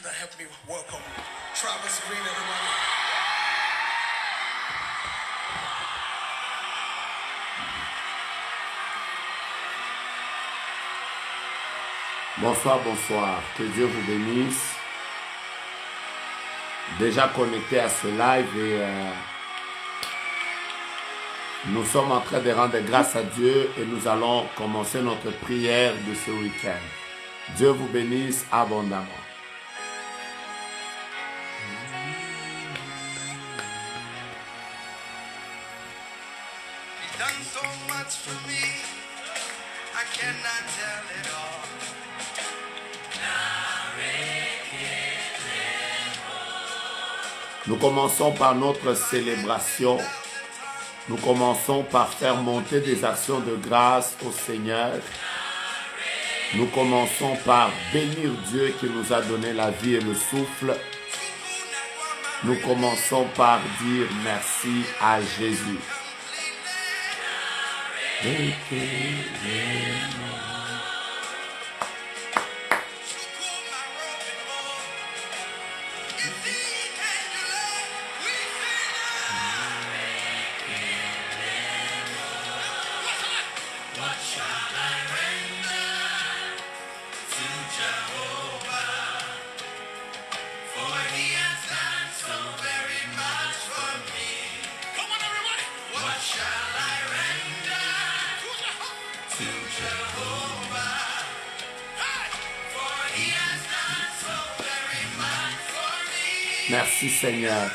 that help me welcome Travis Green, everybody. Bonsoir, bonsoir. Que Dieu vous bénisse. Déjà connecté à ce live et nous sommes en train de rendre grâce à Dieu et nous allons commencer notre prière de ce week-end. Dieu vous bénisse abondamment. He's done so much for me, I cannot tell it all. Nous commençons par notre célébration. Nous commençons par faire monter des actions de grâce au Seigneur. Nous commençons par bénir Dieu qui nous a donné la vie et le souffle. Nous commençons par dire merci à Jésus. Merci Seigneur.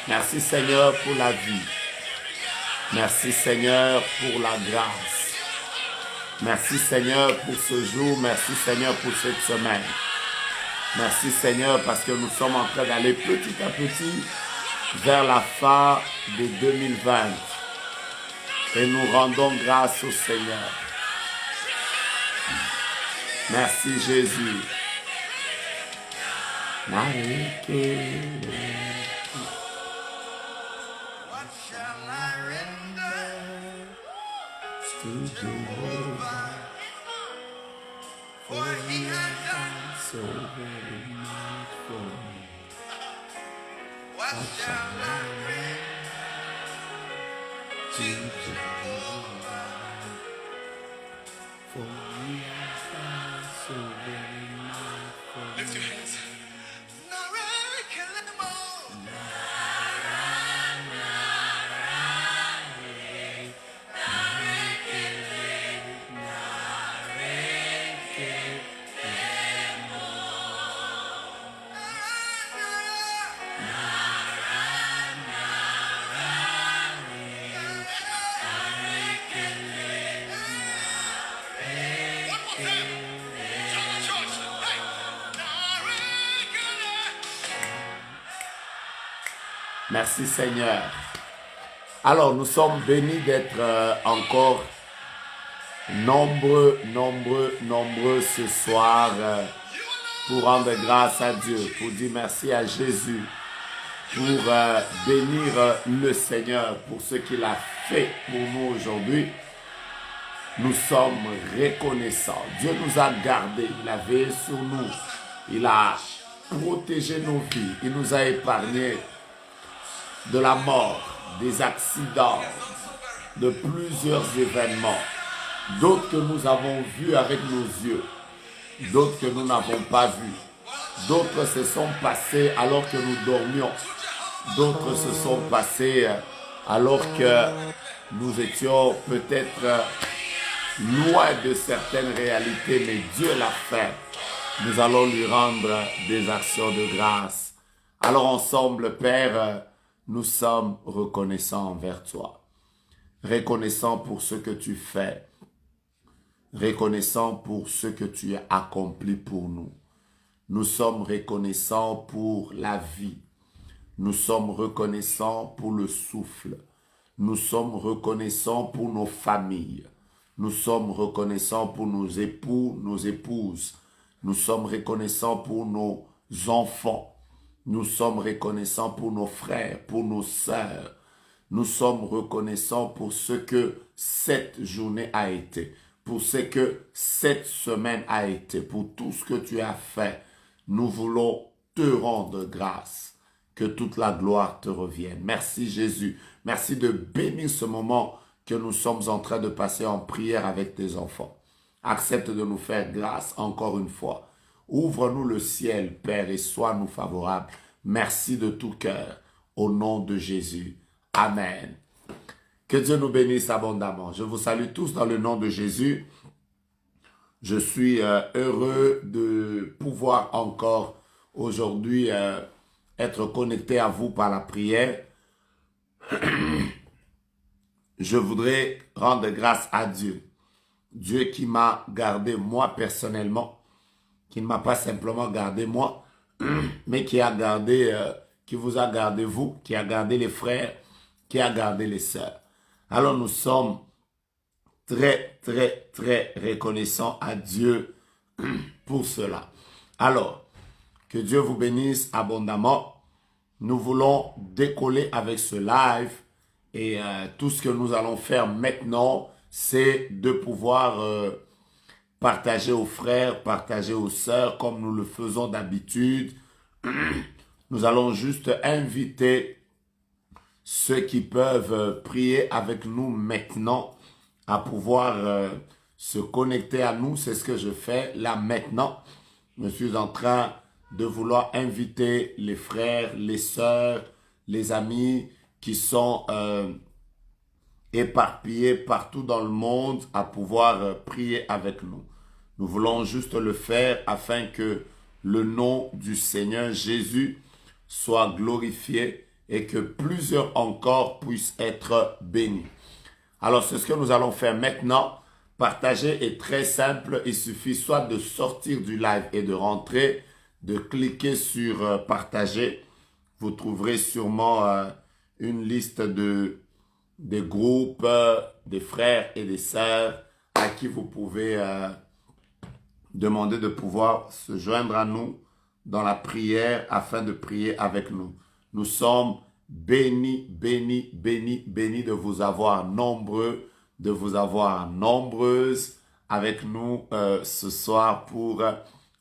Merci Seigneur pour la vie. Merci Seigneur pour la grâce. Merci Seigneur pour ce jour. Merci Seigneur pour cette semaine. Merci Seigneur parce que nous sommes en train d'aller petit à petit vers la fin de 2020. Et nous rendons grâce au Seigneur. Merci Jésus. To Jehovah, for he has done so very much for me. What shall I render to Jehovah, for he has done so very much for me. Lift your hands. Merci Seigneur. Alors nous sommes bénis d'être encore nombreux ce soir pour rendre grâce à Dieu, pour dire merci à Jésus, pour bénir le Seigneur pour ce qu'il a fait pour nous aujourd'hui. Nous sommes reconnaissants. Dieu nous a gardés, il a veillé sur nous, il a protégé nos vies, il nous a épargnés de la mort, des accidents, de plusieurs événements, d'autres que nous avons vus avec nos yeux, d'autres que nous n'avons pas vus, d'autres se sont passés alors que nous dormions, d'autres se sont passés alors que nous étions peut-être loin de certaines réalités, mais Dieu l'a fait. Nous allons lui rendre des actions de grâce. Alors ensemble, Père, nous sommes reconnaissants envers toi. Reconnaissants pour ce que tu fais. Reconnaissants pour ce que tu as accompli pour nous. Nous sommes reconnaissants pour la vie. Nous sommes reconnaissants pour le souffle. Nous sommes reconnaissants pour nos familles. Nous sommes reconnaissants pour nos époux, nos épouses. Nous sommes reconnaissants pour nos enfants. Nous sommes reconnaissants pour nos frères, pour nos sœurs. Nous sommes reconnaissants pour ce que cette journée a été, pour ce que cette semaine a été, pour tout ce que tu as fait. Nous voulons te rendre grâce. Que toute la gloire te revienne. Merci Jésus. Merci de bénir ce moment que nous sommes en train de passer en prière avec tes enfants. Accepte de nous faire grâce encore une fois. Ouvre-nous le ciel, Père, et sois-nous favorables. Merci de tout cœur. Au nom de Jésus. Amen. Que Dieu nous bénisse abondamment. Je vous salue tous dans le nom de Jésus. Je suis heureux de pouvoir encore aujourd'hui être connecté à vous par la prière. Je voudrais rendre grâce à Dieu. Dieu qui m'a gardé moi personnellement, qui ne m'a pas simplement gardé moi, mais qui a gardé, qui vous a gardé vous, qui a gardé les frères, qui a gardé les sœurs. Alors nous sommes très, très, très reconnaissants à Dieu pour cela. Alors, que Dieu vous bénisse abondamment. Nous voulons décoller avec ce live et tout ce que nous allons faire maintenant, c'est de pouvoir partager aux frères, partager aux sœurs comme nous le faisons d'habitude. Nous allons juste inviter ceux qui peuvent prier avec nous maintenant à pouvoir se connecter à nous. C'est ce que je fais là maintenant. Je suis en train de vouloir inviter les frères, les sœurs, les amis qui sont éparpillés partout dans le monde à pouvoir prier avec nous. Nous voulons juste le faire afin que le nom du Seigneur Jésus soit glorifié et que plusieurs encore puissent être bénis. Alors, c'est ce que nous allons faire maintenant. Partager est très simple. Il suffit soit de sortir du live et de rentrer, de cliquer sur partager. Vous trouverez sûrement une liste des groupes, des frères et des sœurs à qui vous pouvez demander de pouvoir se joindre à nous dans la prière afin de prier avec nous. Nous sommes bénis, bénis, bénis, bénis de vous avoir nombreux, de vous avoir nombreuses avec nous ce soir pour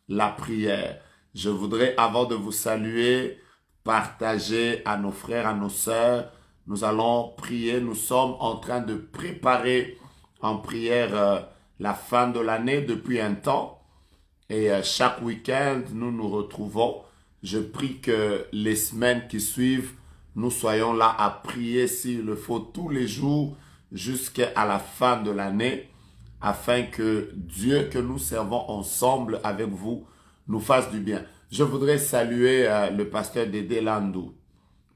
la prière. Je voudrais, avant de vous saluer, partager à nos frères, à nos sœurs. Nous allons prier. Nous sommes en train de préparer en prière la fin de l'année depuis un temps. Et chaque week-end, nous nous retrouvons. Je prie que les semaines qui suivent, nous soyons là à prier s'il le faut tous les jours jusqu'à la fin de l'année, afin que Dieu que nous servons ensemble avec vous nous fasse du bien. Je voudrais saluer le pasteur Dédé Landou.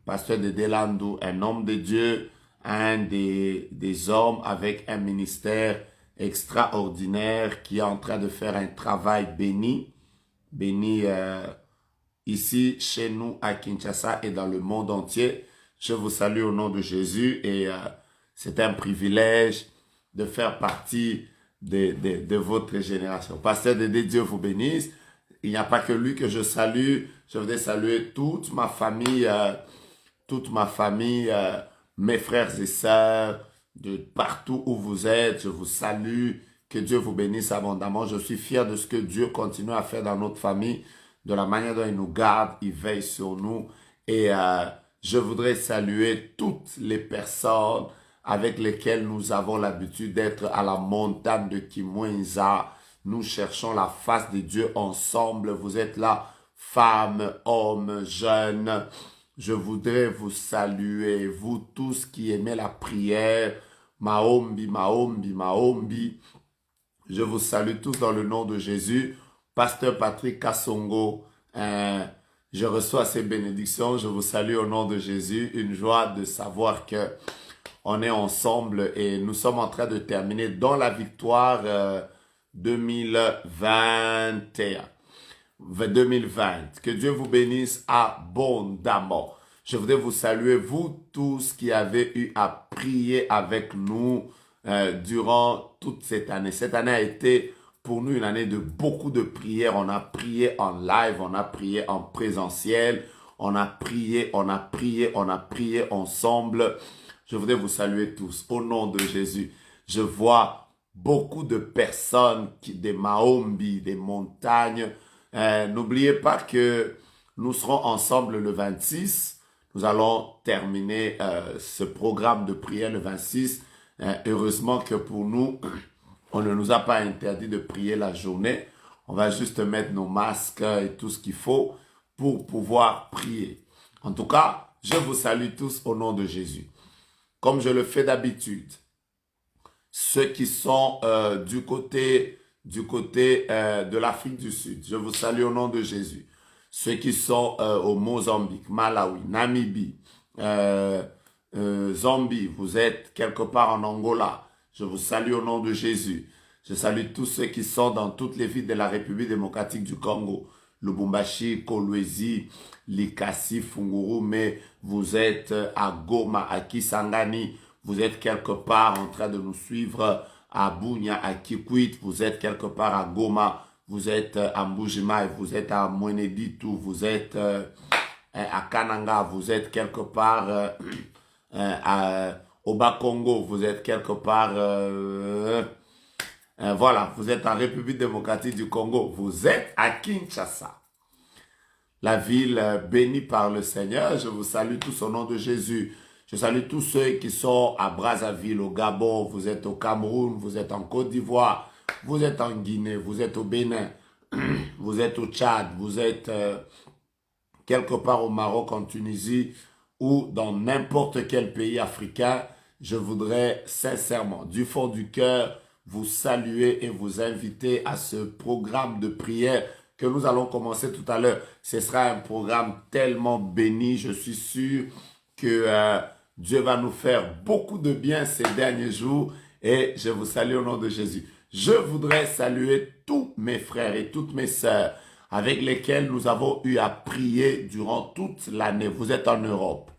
Pasteur Dédé Landou, un homme de Dieu, un des hommes avec un ministère extraordinaire qui est en train de faire un travail béni ici chez nous à Kinshasa et dans le monde entier. Je vous salue au nom de Jésus et c'est un privilège de faire partie de votre génération. Pasteur Dédé, Dieu vous bénisse. Il n'y a pas que lui que je salue. Je voudrais saluer toute ma famille, mes frères et sœurs, de partout où vous êtes. Je vous salue. Que Dieu vous bénisse abondamment. Je suis fier de ce que Dieu continue à faire dans notre famille, de la manière dont il nous garde, il veille sur nous. Et je voudrais saluer toutes les personnes avec lesquelles nous avons l'habitude d'être à la montagne de Kimwenza. Nous cherchons la face de Dieu ensemble. Vous êtes là, femmes, hommes, jeunes. Je voudrais vous saluer, vous tous qui aimez la prière. Maombi, Maombi, Maombi. Je vous salue tous dans le nom de Jésus. Pasteur Patrick Kassongo, je reçois ces bénédictions. Je vous salue au nom de Jésus. Une joie de savoir que on est ensemble et nous sommes en train de terminer dans la victoire 2021. 2020. Que Dieu vous bénisse abondamment. Je voudrais vous saluer, vous tous qui avez eu à prier avec nous durant toute cette année. Cette année a été pour nous une année de beaucoup de prières. On a prié en live, on a prié en présentiel, on a prié, on a prié, on a prié ensemble. Je voudrais vous saluer tous au nom de Jésus. Je vois beaucoup de personnes, des Maombi, des montagnes. N'oubliez pas que nous serons ensemble le 26. Nous allons terminer ce programme de prière le 26. Heureusement que pour nous, on ne nous a pas interdit de prier la journée. On va juste mettre nos masques et tout ce qu'il faut pour pouvoir prier. En tout cas, je vous salue tous au nom de Jésus. Comme je le fais d'habitude, ceux qui sont du côté de l'Afrique du Sud, je vous salue au nom de Jésus. Ceux qui sont au Mozambique, Malawi, Namibie, Zambie, vous êtes quelque part en Angola, je vous salue au nom de Jésus. Je salue tous ceux qui sont dans toutes les villes de la République démocratique du Congo, Lubumbashi, Kolwezi, Likasi, Funguru, mais vous êtes à Goma, à Kisangani, vous êtes quelque part en train de nous suivre à Bunia, à Kikwit, vous êtes quelque part à Goma, vous êtes à Mbujimai, vous êtes à Mweneditu, vous êtes à Kananga, vous êtes quelque part au Bas-Congo, vous êtes quelque part... voilà, vous êtes en République démocratique du Congo, vous êtes à Kinshasa, la ville bénie par le Seigneur. Je vous salue tous au nom de Jésus. Je salue tous ceux qui sont à Brazzaville, au Gabon, vous êtes au Cameroun, vous êtes en Côte d'Ivoire, vous êtes en Guinée, vous êtes au Bénin, vous êtes au Tchad, vous êtes quelque part au Maroc, en Tunisie ou dans n'importe quel pays africain. Je voudrais sincèrement, du fond du cœur, vous saluer et vous inviter à ce programme de prière que nous allons commencer tout à l'heure. Ce sera un programme tellement béni. Je suis sûr que Dieu va nous faire beaucoup de bien ces derniers jours et je vous salue au nom de Jésus. Je voudrais saluer tous mes frères et toutes mes sœurs avec lesquels nous avons eu à prier durant toute l'année. Vous êtes en Europe.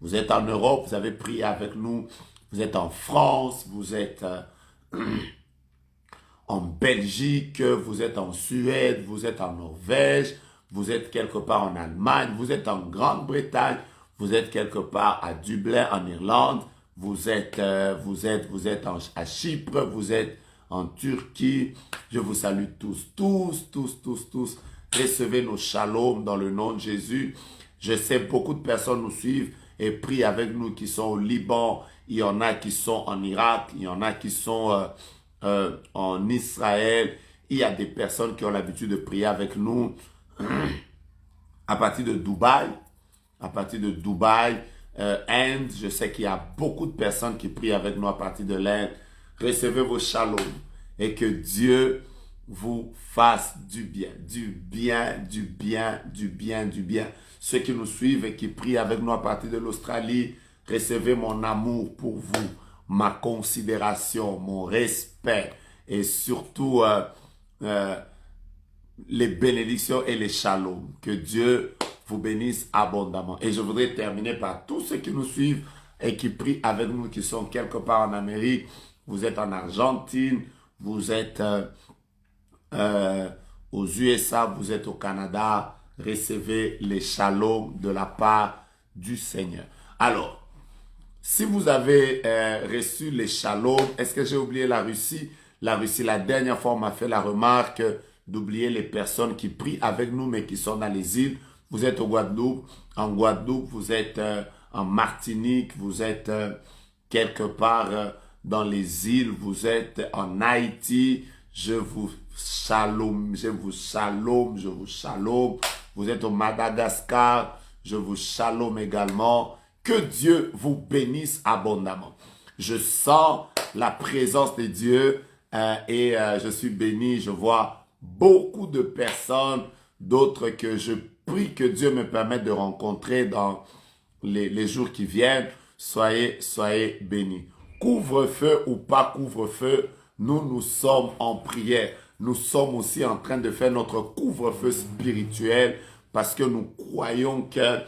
Vous êtes en Europe, vous avez prié avec nous. Vous êtes en France, vous êtes en Belgique, vous êtes en Suède, vous êtes en Norvège, vous êtes quelque part en Allemagne, vous êtes en Grande-Bretagne, vous êtes quelque part à Dublin, en Irlande, vous êtes à Chypre, vous êtes en Turquie. Je vous salue tous, tous, tous, tous, tous. Recevez nos shalom dans le nom de Jésus. Je sais beaucoup de personnes nous suivent et prient avec nous qui sont au Liban. Il y en a qui sont en Irak, il y en a qui sont en Israël. Il y a des personnes qui ont l'habitude de prier avec nous à partir de Dubaï. Inde, je sais qu'il y a beaucoup de personnes qui prient avec nous à partir de l'Inde. Recevez vos shalom et que Dieu vous fasse du bien, du bien, du bien, du bien, du bien. Ceux qui nous suivent et qui prient avec nous à partir de l'Australie, recevez mon amour pour vous, ma considération, mon respect et surtout les bénédictions et les shalom. Que Dieu vous bénisse abondamment. Et je voudrais terminer par tous ceux qui nous suivent et qui prient avec nous, qui sont quelque part en Amérique. Vous êtes en Argentine, vous êtes aux USA, vous êtes au Canada. Recevez les shalom de la part du Seigneur. Alors, si vous avez reçu les shalom, est-ce que j'ai oublié la Russie? La Russie, la dernière fois, on m'a fait la remarque d'oublier les personnes qui prient avec nous, mais qui sont dans les îles. Vous êtes au Guadeloupe, en Guadeloupe, vous êtes en Martinique, vous êtes quelque part dans les îles, vous êtes en Haïti. Je vous shalom, je vous shalom, je vous shalom. Vous êtes au Madagascar, je vous shalom également. Que Dieu vous bénisse abondamment. Je sens la présence de Dieu et je suis béni. Je vois beaucoup de personnes, d'autres que je prie que Dieu me permette de rencontrer dans les jours qui viennent. Soyez bénis. Couvre-feu ou pas couvre-feu, nous sommes en prière. Nous sommes aussi en train de faire notre couvre-feu spirituel parce que nous croyons que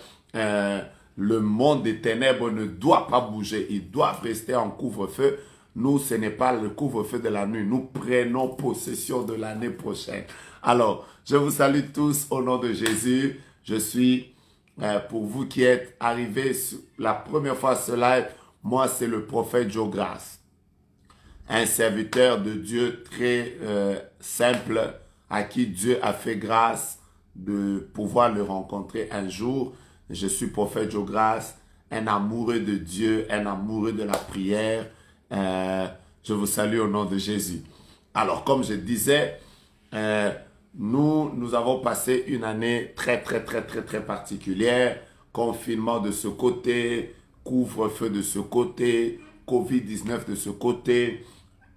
le monde des ténèbres ne doit pas bouger. Ils doivent rester en couvre-feu. Nous, ce n'est pas le couvre-feu de la nuit. Nous prenons possession de l'année prochaine. Alors, je vous salue tous au nom de Jésus. Je suis, pour vous qui êtes arrivés la première fois à ce live, moi, c'est le prophète Joe Grace. Un serviteur de Dieu très simple, à qui Dieu a fait grâce de pouvoir le rencontrer un jour. Je suis prophète Joe Grace, un amoureux de Dieu, un amoureux de la prière. Je vous salue au nom de Jésus. Alors, comme je disais, nous avons passé une année très particulière. Confinement de ce côté, couvre-feu de ce côté, Covid-19 de ce côté,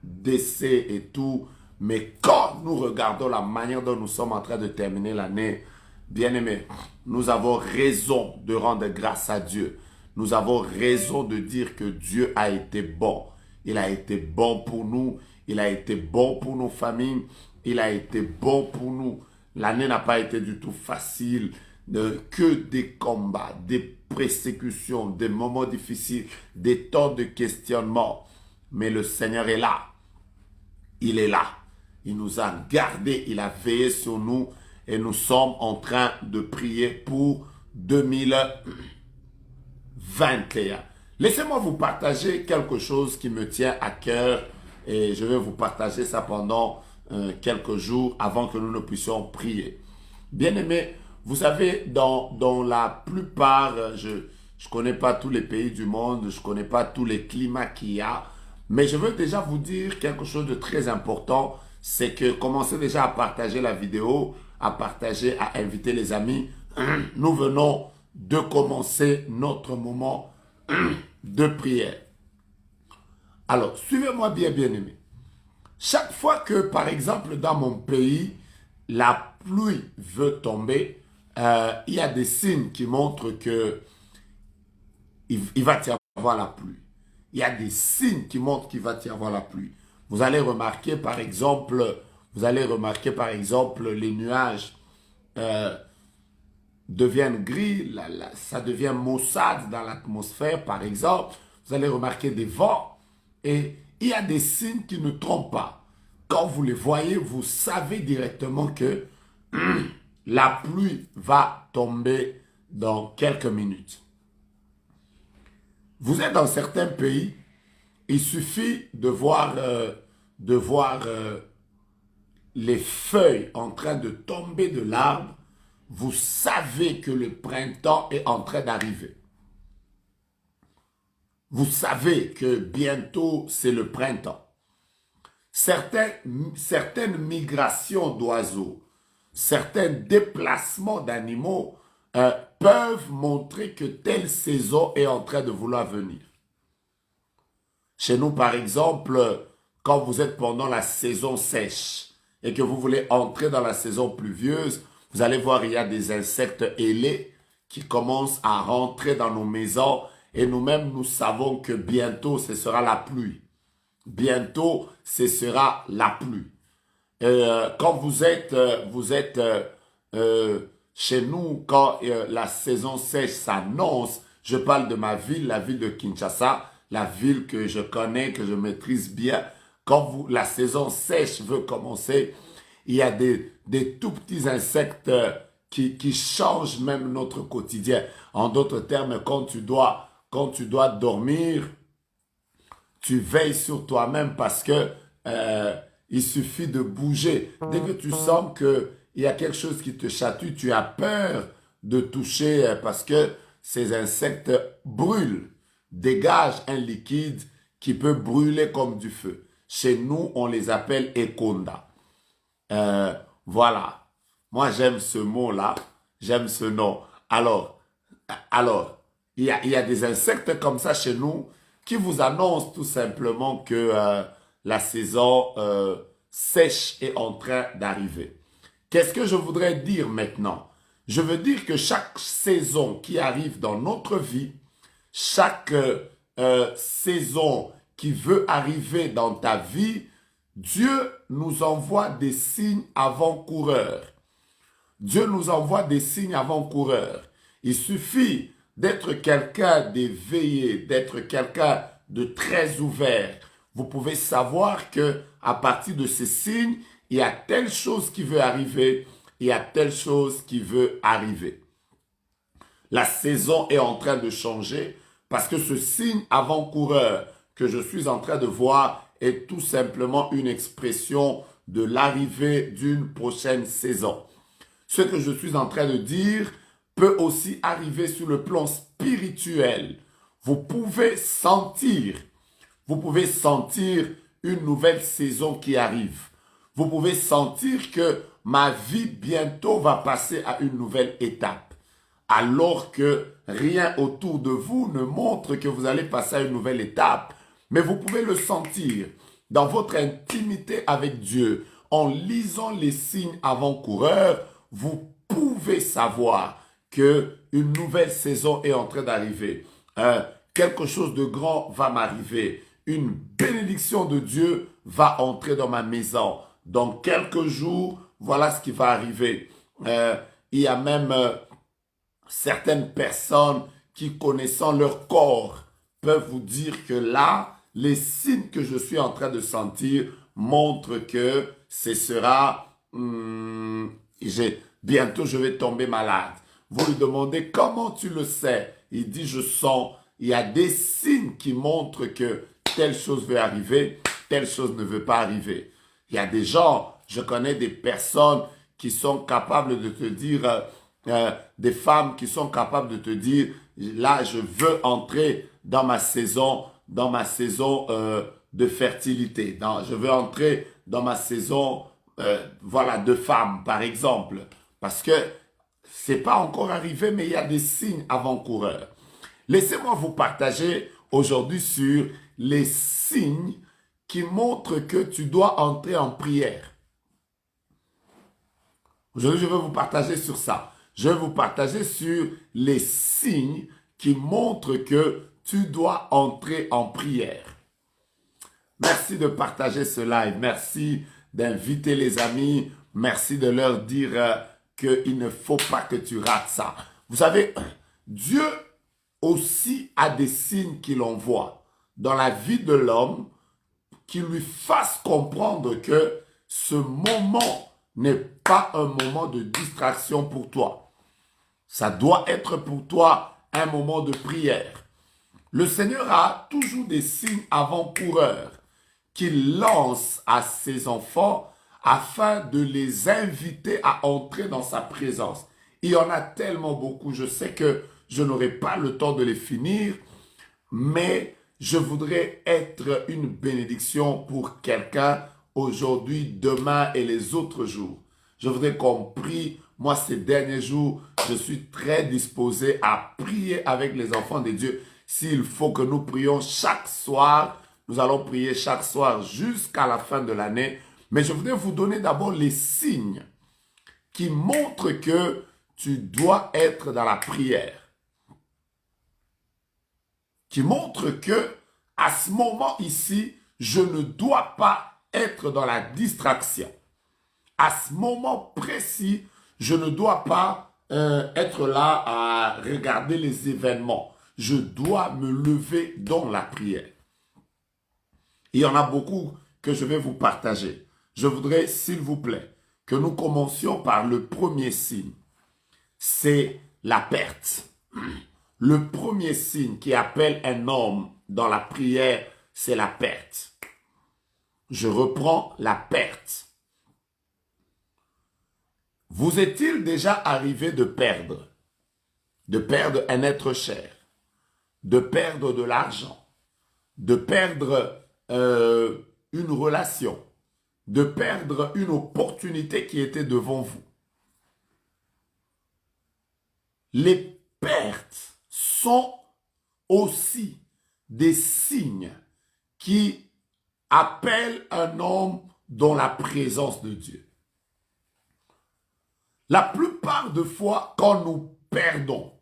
décès et tout. Mais quand nous regardons la manière dont nous sommes en train de terminer l'année, bien-aimés, nous avons raison de rendre grâce à Dieu. Nous avons raison de dire que Dieu a été bon. Il a été bon pour nous. Il a été bon pour nos familles. Il a été bon pour nous. L'année n'a pas été du tout facile. Que des combats, des persécutions, des moments difficiles, des temps de questionnement. Mais le Seigneur est là. Il est là. Il nous a gardés. Il a veillé sur nous. Et nous sommes en train de prier pour 2021. Laissez-moi vous partager quelque chose qui me tient à cœur. Et je vais vous partager ça pendant quelques jours avant que nous ne puissions prier. Bien-aimés, vous savez, dans la plupart, je ne connais pas tous les pays du monde, je ne connais pas tous les climats qu'il y a, mais je veux déjà vous dire quelque chose de très important, c'est que commencez déjà à partager la vidéo, à partager, à inviter les amis. Nous venons de commencer notre moment de prière. Alors, suivez-moi bien, bien-aimés. Chaque fois que, par exemple, dans mon pays, la pluie veut tomber, il y a des signes qui montrent que il va y avoir la pluie. Il y a des signes qui montrent qu'il va y avoir la pluie. Vous allez remarquer, par exemple, les nuages deviennent gris, ça devient maussade dans l'atmosphère, par exemple. Vous allez remarquer des vents et il y a des signes qui ne trompent pas. Quand vous les voyez, vous savez directement que la pluie va tomber dans quelques minutes. Vous êtes dans certains pays, il suffit de voir les feuilles en train de tomber de l'arbre. Vous savez que le printemps est en train d'arriver. Vous savez que bientôt c'est le printemps. Certaines migrations d'oiseaux, certains déplacements d'animaux peuvent montrer que telle saison est en train de vouloir venir. Chez nous, par exemple, quand vous êtes pendant la saison sèche et que vous voulez entrer dans la saison pluvieuse, vous allez voir, il y a des insectes ailés qui commencent à rentrer dans nos maisons et nous-mêmes, nous savons que bientôt, ce sera la pluie. Bientôt, ce sera la pluie. Quand vous êtes chez nous, quand la saison sèche s'annonce, je parle de ma ville, la ville de Kinshasa, la ville que je connais, que je maîtrise bien. Quand la saison sèche veut commencer, il y a des tout petits insectes qui changent même notre quotidien. En d'autres termes, quand tu dois dormir, tu veilles sur toi-même parce que il suffit de bouger. Dès que tu sens qu'il y a quelque chose qui te chatouille, tu as peur de toucher parce que ces insectes brûlent, dégagent un liquide qui peut brûler comme du feu. Chez nous, on les appelle Ekonda. Voilà. Moi, j'aime ce mot-là. J'aime ce nom. Alors, il y a des insectes comme ça chez nous qui vous annoncent tout simplement que la saison sèche est en train d'arriver. Qu'est-ce que je voudrais dire maintenant? Je veux dire que chaque saison qui arrive dans notre vie, chaque saison qui veut arriver dans ta vie, Dieu nous envoie des signes avant-coureurs. Dieu nous envoie des signes avant-coureurs. Il suffit d'être quelqu'un d'éveillé, d'être quelqu'un de très ouvert. Vous pouvez savoir que à partir de ces signes, il y a telle chose qui veut arriver, il y a telle chose qui veut arriver. La saison est en train de changer parce que ce signe avant-coureur que je suis en train de voir est tout simplement une expression de l'arrivée d'une prochaine saison. Ce que je suis en train de dire peut aussi arriver sur le plan spirituel. Vous pouvez sentir une nouvelle saison qui arrive. Vous pouvez sentir que ma vie bientôt va passer à une nouvelle étape. Alors que rien autour de vous ne montre que vous allez passer à une nouvelle étape. Mais vous pouvez le sentir dans votre intimité avec Dieu. En lisant les signes avant-coureurs, vous pouvez savoir que une nouvelle saison est en train d'arriver. Quelque chose de grand va m'arriver. Une bénédiction de Dieu va entrer dans ma maison. Dans quelques jours, voilà ce qui va arriver. Il y a même certaines personnes qui, connaissant leur corps, peuvent vous dire que là, les signes que je suis en train de sentir montrent que ce sera... bientôt, je vais tomber malade. Vous lui demandez comment tu le sais. Il dit, je sens. Il y a des signes qui montrent que telle chose veut arriver, telle chose ne veut pas arriver. Il y a des gens, je connais des personnes qui sont capables de te dire, des femmes qui sont capables de te dire, là, je veux entrer dans ma saison de fertilité. Je veux entrer dans ma saison, de femme, par exemple. Parce que c'est pas encore arrivé, mais il y a des signes avant-coureurs. Laissez-moi vous partager aujourd'hui sur les signes qui montrent que tu dois entrer en prière. Aujourd'hui, je vais vous partager sur ça. Je vais vous partager sur les signes qui montrent que tu dois entrer en prière. Merci de partager ce live. Merci d'inviter les amis. Merci de leur dire qu'il ne faut pas que tu rates ça. Vous savez, Dieu aussi a des signes qu'il envoie dans la vie de l'homme qui lui fassent comprendre que ce moment n'est pas un moment de distraction pour toi. Ça doit être pour toi un moment de prière. Le Seigneur a toujours des signes avant-coureurs qu'il lance à ses enfants afin de les inviter à entrer dans sa présence. Il y en a tellement beaucoup, je sais que je n'aurai pas le temps de les finir, mais je voudrais être une bénédiction pour quelqu'un aujourd'hui, demain et les autres jours. Je voudrais qu'on prie. Moi, ces derniers jours, je suis très disposé à prier avec les enfants de Dieu. S'il faut que nous prions chaque soir, nous allons prier chaque soir jusqu'à la fin de l'année. Mais je voudrais vous donner d'abord les signes qui montrent que tu dois être dans la prière. Qui montrent que à ce moment ici, je ne dois pas être dans la distraction. À ce moment précis, je ne dois pas être là à regarder les événements. Je dois me lever dans la prière. Il y en a beaucoup que je vais vous partager. Je voudrais, s'il vous plaît, que nous commencions par le premier signe. C'est la perte. Le premier signe qui appelle un homme dans la prière, c'est la perte. Je reprends la perte. Vous est-il déjà arrivé de perdre un être cher, de perdre de l'argent, de perdre une relation, de perdre une opportunité qui était devant vous? Les pertes sont aussi des signes qui appellent un homme dans la présence de Dieu. La plupart de fois, quand nous perdons,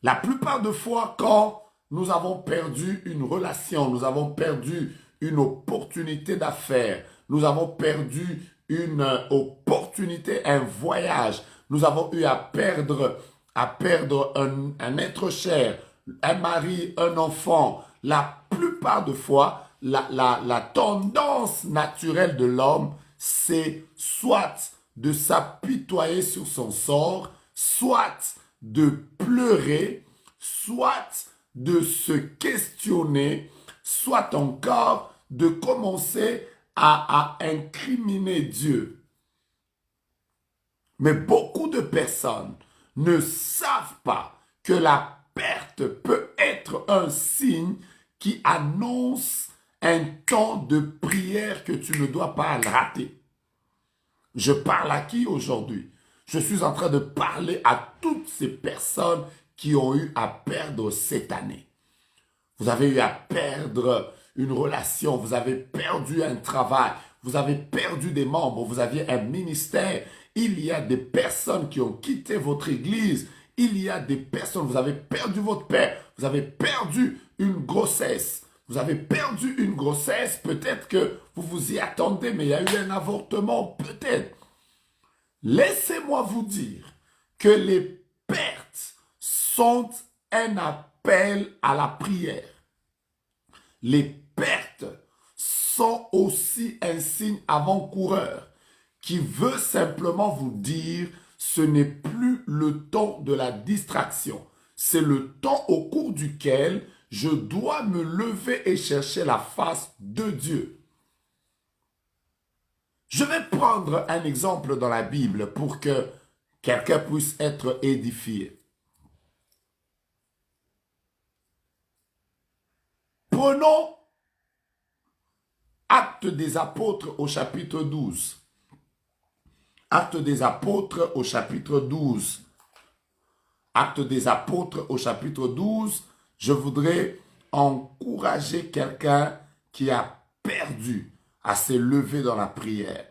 la plupart de fois, quand nous avons perdu une relation, nous avons perdu une opportunité d'affaires, nous avons perdu une opportunité, un voyage, nous avons eu à perdre à perdre un être cher, un mari, un enfant, la plupart de fois, la tendance naturelle de l'homme, c'est soit de s'apitoyer sur son sort, soit de pleurer, soit de se questionner, soit encore de commencer à incriminer Dieu. Mais beaucoup de personnes ne savent pas que la perte peut être un signe qui annonce un temps de prière que tu ne dois pas rater. Je parle à qui aujourd'hui? Je suis en train de parler à toutes ces personnes qui ont eu à perdre cette année. Vous avez eu à perdre une relation, vous avez perdu un travail, vous avez perdu des membres, vous aviez un ministère. Il y a des personnes qui ont quitté votre église. Il y a des personnes, vous avez perdu votre père, vous avez perdu une grossesse. Vous avez perdu une grossesse, peut-être que vous vous y attendez, mais il y a eu un avortement, peut-être. Laissez-moi vous dire que les pertes sont un appel à la prière. Les pertes sont aussi un signe avant-coureur qui veut simplement vous dire ce n'est plus le temps de la distraction. C'est le temps au cours duquel je dois me lever et chercher la face de Dieu. Je vais prendre un exemple dans la Bible pour que quelqu'un puisse être édifié. Prenons Actes des Apôtres au chapitre 12. Actes des Apôtres au chapitre 12. Actes des Apôtres au chapitre 12. Je voudrais encourager quelqu'un qui a perdu à se lever dans la prière.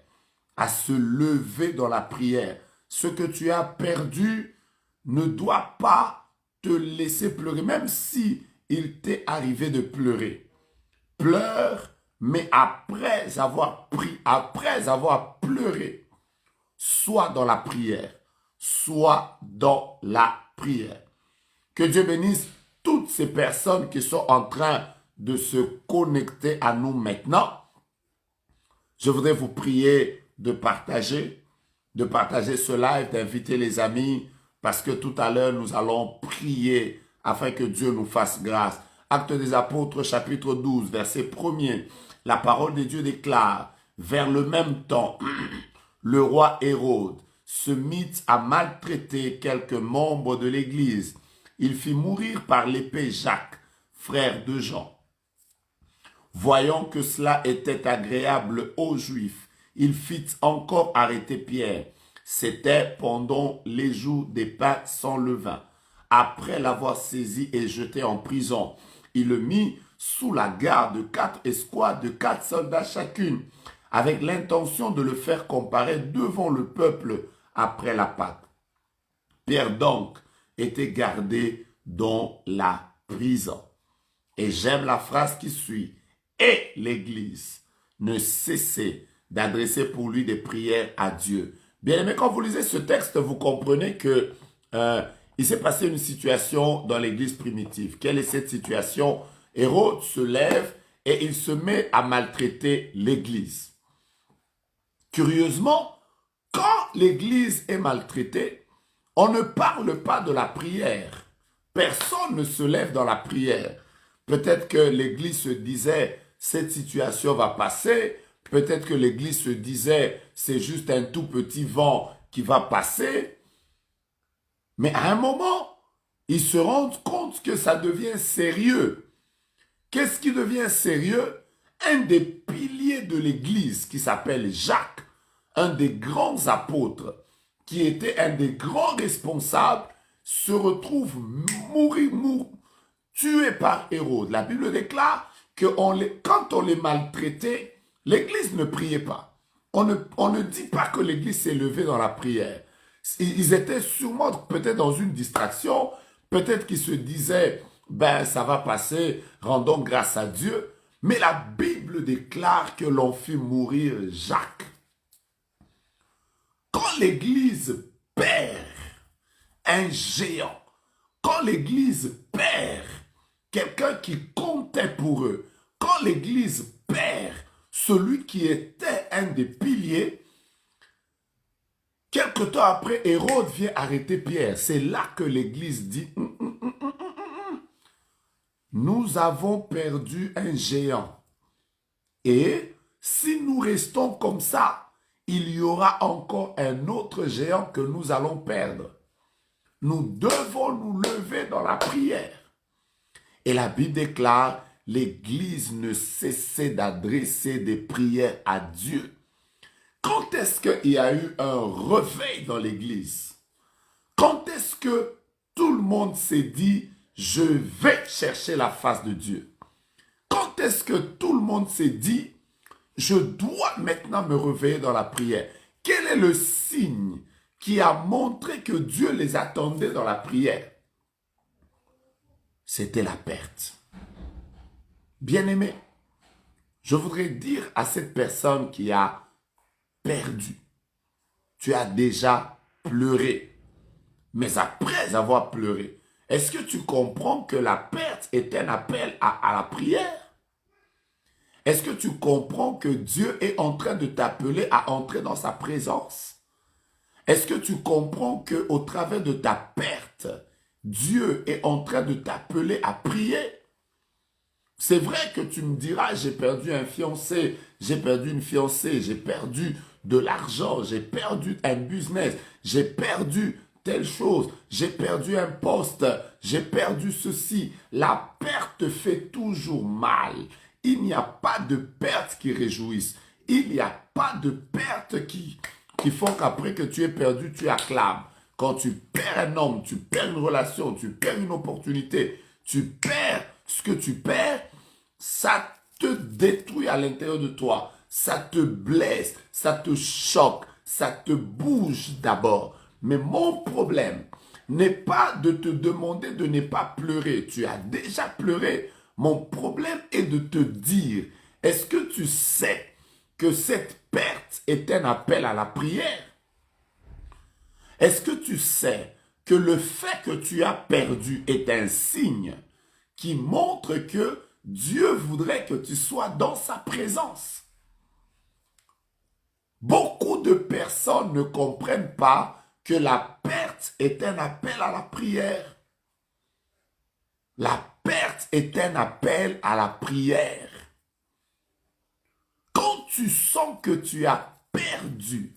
À se lever dans la prière. Ce que tu as perdu ne doit pas te laisser pleurer, même si il t'est arrivé de pleurer. Pleure, mais après avoir pleuré, soit dans la prière, soit dans la prière. Que Dieu bénisse toutes ces personnes qui sont en train de se connecter à nous maintenant. Je voudrais vous prier de partager ce live, d'inviter les amis, parce que tout à l'heure, nous allons prier afin que Dieu nous fasse grâce. Actes des Apôtres, chapitre 12, verset 1er. La parole de Dieu déclare, vers le même temps, le roi Hérode se mit à maltraiter quelques membres de l'Église. Il fit mourir par l'épée Jacques, frère de Jean. Voyant que cela était agréable aux Juifs, il fit encore arrêter Pierre. C'était pendant les jours des pains sans levain. Après l'avoir saisi et jeté en prison, il le mit sous la garde de 4 escouades de 4 soldats chacune, avec l'intention de le faire comparaître devant le peuple après la Pâque. Pierre donc était gardé dans la prison. Et j'aime la phrase qui suit. Et l'Église ne cessait d'adresser pour lui des prières à Dieu. Bien aimé, quand vous lisez ce texte, vous comprenez que il s'est passé une situation dans l'Église primitive. Quelle est cette situation? Hérode se lève et il se met à maltraiter l'Église. Curieusement, quand l'Église est maltraitée, on ne parle pas de la prière. Personne ne se lève dans la prière. Peut-être que l'Église se disait, cette situation va passer. Peut-être que l'Église se disait, c'est juste un tout petit vent qui va passer. Mais à un moment, ils se rendent compte que ça devient sérieux. Qu'est-ce qui devient sérieux? Un des piliers de l'Église qui s'appelle Jacques, un des grands apôtres, qui était un des grands responsables, se retrouve tué par Hérode. La Bible déclare que quand on les maltraitait, l'Église ne priait pas. On ne dit pas que l'Église s'est levée dans la prière. Ils étaient sûrement peut-être dans une distraction, peut-être qu'ils se disaient, ben ça va passer, rendons grâce à Dieu. Mais la Bible déclare que l'on fit mourir Jacques. Quand l'Église perd un géant. Quand l'Église perd quelqu'un qui comptait pour eux, quand l'Église perd celui qui était un des piliers, quelque temps après, Hérode vient arrêter Pierre. C'est là que l'Église dit, nous avons perdu un géant. Et si nous restons comme ça, il y aura encore un autre géant que nous allons perdre. Nous devons nous lever dans la prière. Et la Bible déclare, l'Église ne cessait d'adresser des prières à Dieu. Quand est-ce qu'il y a eu un réveil dans l'Église? Quand est-ce que tout le monde s'est dit, je vais chercher la face de Dieu? Quand est-ce que tout le monde s'est dit, je dois maintenant me réveiller dans la prière? Quel est le signe qui a montré que Dieu les attendait dans la prière? C'était la perte. Bien-aimé, je voudrais dire à cette personne qui a perdu, tu as déjà pleuré. Mais après avoir pleuré, est-ce que tu comprends que la perte est un appel à la prière? Est-ce que tu comprends que Dieu est en train de t'appeler à entrer dans sa présence? Est-ce que tu comprends qu'au travers de ta perte, Dieu est en train de t'appeler à prier? C'est vrai que tu me diras, j'ai perdu un fiancé, j'ai perdu une fiancée, j'ai perdu de l'argent, j'ai perdu un business, j'ai perdu telle chose, j'ai perdu un poste, j'ai perdu ceci. La perte fait toujours mal. Il n'y a pas de perte qui réjouisse. Il n'y a pas de perte qui font qu'après que tu aies perdu, tu acclames. Quand tu perds un homme, tu perds une relation, tu perds une opportunité, tu perds ce que tu perds, ça te détruit à l'intérieur de toi. Ça te blesse, ça te choque, ça te bouge d'abord. Mais mon problème n'est pas de te demander de ne pas pleurer. Tu as déjà pleuré. Mon problème est de te dire, est-ce que tu sais que cette perte est un appel à la prière? Est-ce que tu sais que le fait que tu as perdu est un signe qui montre que Dieu voudrait que tu sois dans sa présence? Beaucoup de personnes ne comprennent pas que la perte est un appel à la prière. La perte est un appel à la prière. Quand tu sens que tu as perdu,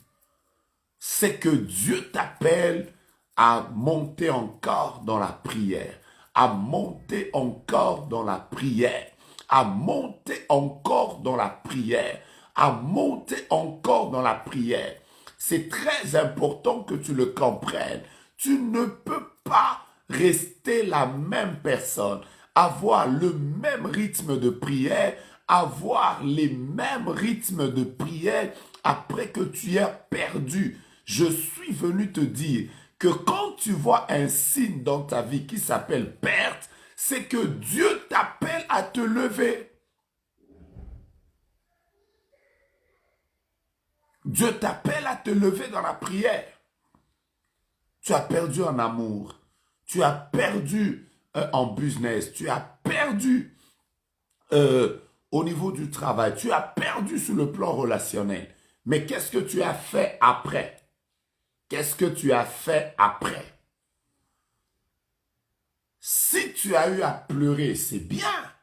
c'est que Dieu t'appelle à monter encore dans la prière, à monter encore dans la prière, à monter encore dans la prière, à monter encore dans la prière. C'est très important que tu le comprennes. Tu ne peux pas rester la même personne, avoir le même rythme de prière, avoir les mêmes rythmes de prière après que tu aies perdu. Je suis venu te dire que quand tu vois un signe dans ta vie qui s'appelle perte, c'est que Dieu t'appelle à te lever. Dieu t'appelle à te lever dans la prière. Tu as perdu en amour. Tu as perdu en business. Tu as perdu au niveau du travail. Tu as perdu sur le plan relationnel. Mais qu'est-ce que tu as fait après? Qu'est-ce que tu as fait après? Si tu as eu à pleurer, c'est bien.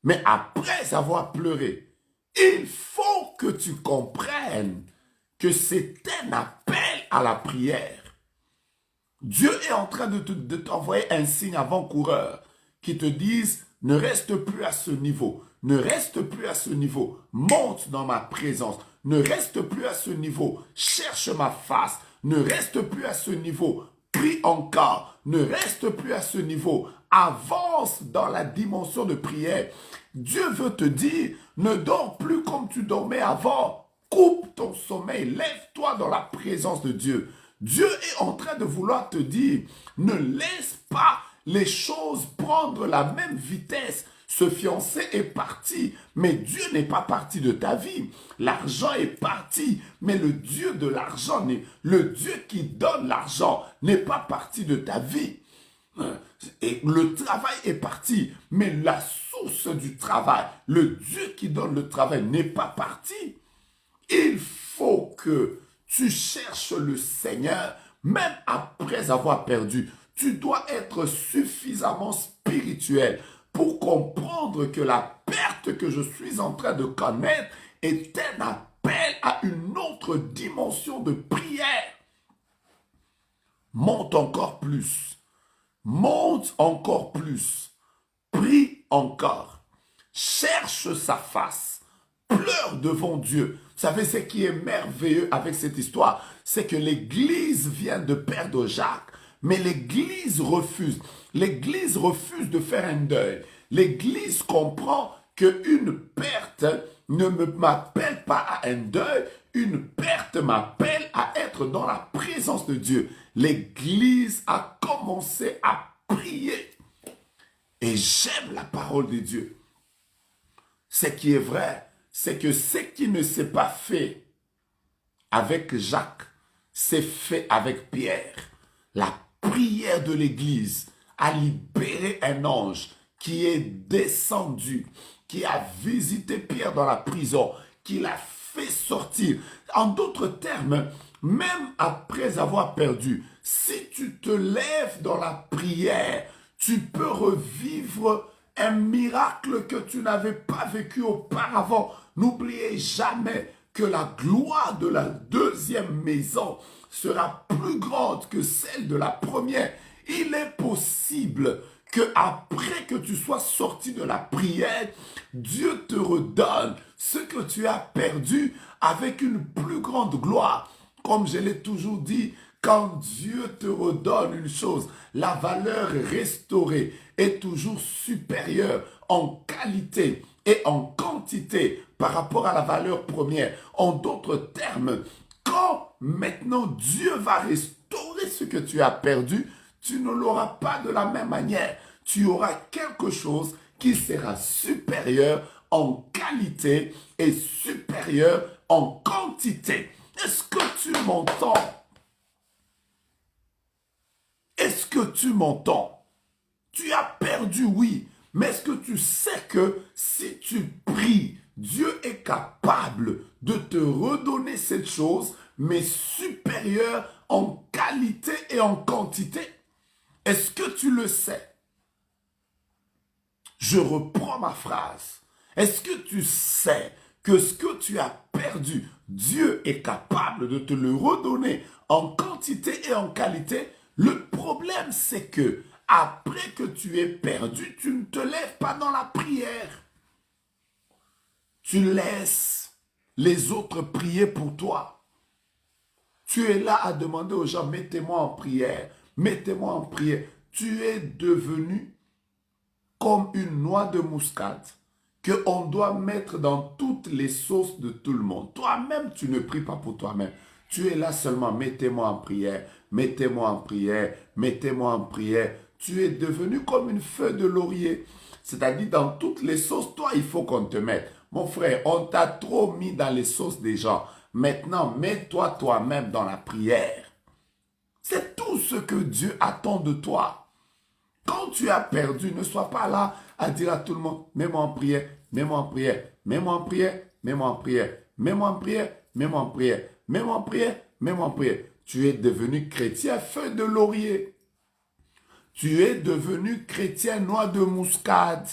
Mais après avoir pleuré, il faut que tu comprennes que c'est un appel à la prière. Dieu est en train de t'envoyer un signe avant-coureur qui te dise, ne reste plus à ce niveau, ne reste plus à ce niveau, monte dans ma présence, ne reste plus à ce niveau, cherche ma face, ne reste plus à ce niveau, prie encore, ne reste plus à ce niveau, avance dans la dimension de prière. Dieu veut te dire, ne dors plus comme tu dormais avant, coupe ton sommeil, lève-toi dans la présence de Dieu. Dieu est en train de vouloir te dire, ne laisse pas les choses prendre la même vitesse Ce fiancé est parti, mais Dieu n'est pas parti de ta vie. L'argent est parti, mais le Dieu de l'argent, le Dieu qui donne l'argent n'est pas parti de ta vie. Et le travail est parti, mais la source du travail, le Dieu qui donne le travail n'est pas parti. Il faut que tu cherches le Seigneur, même après avoir perdu. Tu dois être suffisamment spirituel pour comprendre que la perte que je suis en train de connaître est un appel à une autre dimension de prière. Monte encore plus. Monte encore plus. Prie encore. Cherche sa face. Pleure devant Dieu. Vous savez, ce qui est merveilleux avec cette histoire, c'est que l'Église vient de perdre Jacques, mais l'Église refuse. L'Église refuse de faire un deuil. L'Église comprend qu'une perte ne m'appelle pas à un deuil, une perte m'appelle à être dans la présence de Dieu. L'Église a commencé à prier. Et j'aime la parole de Dieu. Ce qui est vrai, c'est que ce qui ne s'est pas fait avec Jacques, c'est fait avec Pierre. La prière de l'Église a libéré un ange qui est descendu, qui a visité Pierre dans la prison, qui l'a fait sortir. En d'autres termes, même après avoir perdu, si tu te lèves dans la prière, tu peux revivre un miracle que tu n'avais pas vécu auparavant. N'oubliez jamais que la gloire de la deuxième maison sera plus grande que celle de la première. Il est possible que après que tu sois sorti de la prière, Dieu te redonne ce que tu as perdu avec une plus grande gloire. Comme je l'ai toujours dit, quand Dieu te redonne une chose, la valeur restaurée est toujours supérieure en qualité et en quantité par rapport à la valeur première. En d'autres termes, quand maintenant Dieu va restaurer ce que tu as perdu, tu ne l'auras pas de la même manière. Tu auras quelque chose qui sera supérieur en qualité et supérieur en quantité. Est-ce que tu m'entends? Est-ce que tu m'entends? Tu as perdu, oui. Mais est-ce que tu sais que si tu pries, Dieu est capable de te redonner cette chose, mais supérieure en qualité et en quantité? Est-ce que tu le sais? Je reprends ma phrase. Est-ce que tu sais que ce que tu as perdu, Dieu est capable de te le redonner en quantité et en qualité? Le problème, c'est que après que tu aies perdu, tu ne te lèves pas dans la prière. Tu laisses les autres prier pour toi. Tu es là à demander aux gens, mettez-moi en prière, mettez-moi en prière. Tu es devenu comme une noix de muscade qu'on doit mettre dans toutes les sauces de tout le monde. Toi-même, tu ne pries pas pour toi-même. Tu es là seulement, mettez-moi en prière, mettez-moi en prière, mettez-moi en prière. Tu es devenu comme une feuille de laurier. C'est-à-dire, dans toutes les sauces, toi, il faut qu'on te mette. Mon frère, on t'a trop mis dans les sauces des gens. Maintenant, mets-toi toi-même dans la prière. C'est tout ce que Dieu attend de toi. Quand tu as perdu, ne sois pas là à dire à tout le monde, mets-moi en prière, mets-moi en prière, mets-moi en prière, mets-moi en prière, mets-moi en prière, mets-moi en prière, mets-moi en prière, mets-moi en prière. Tu es devenu chrétien feuille de laurier. Tu es devenu chrétien noix de muscade.